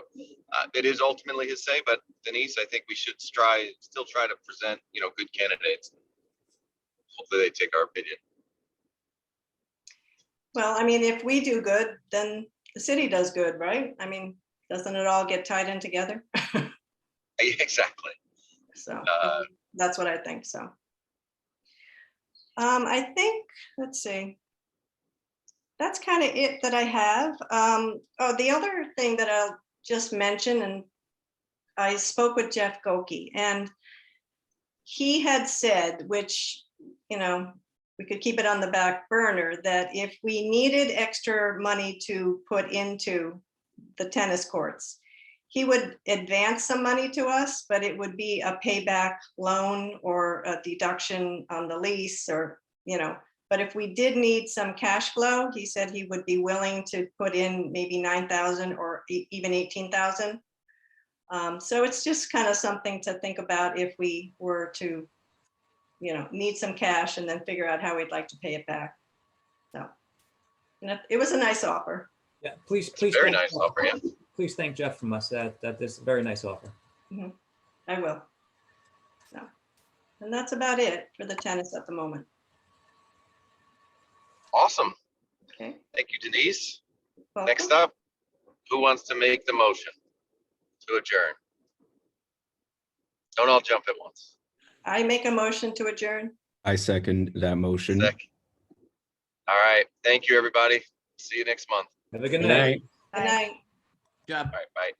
it is ultimately his say, but Denise, I think we should still try to present, good candidates. Hopefully they take our opinion. Well, I mean, if we do good, then the city does good, right? I mean, doesn't it all get tied in together? Exactly. So that's what I think. So I think, let's see. That's kind of it that I have. The other thing that I'll just mention, and I spoke with Jeff Goki, and he had said, which, we could keep it on the back burner, that if we needed extra money to put into the tennis courts, he would advance some money to us, but it would be a payback loan or a deduction on the lease, or, but if we did need some cash flow, he said he would be willing to put in maybe 9,000 or even 18,000. So it's just kind of something to think about if we were to, need some cash and then figure out how we'd like to pay it back. So, it was a nice offer. Yeah, please. Very nice offer, yeah. Please thank Jeff from us. That is a very nice offer. Mm-hmm. I will. So, and that's about it for the tennis at the moment. Awesome. Okay. Thank you, Denise. Welcome. Next up, who wants to make the motion to adjourn? Don't all jump at once. I make a motion to adjourn. I second that motion. All right. Thank you, everybody. See you next month. Have a good night. Good night. Job. All right. Bye.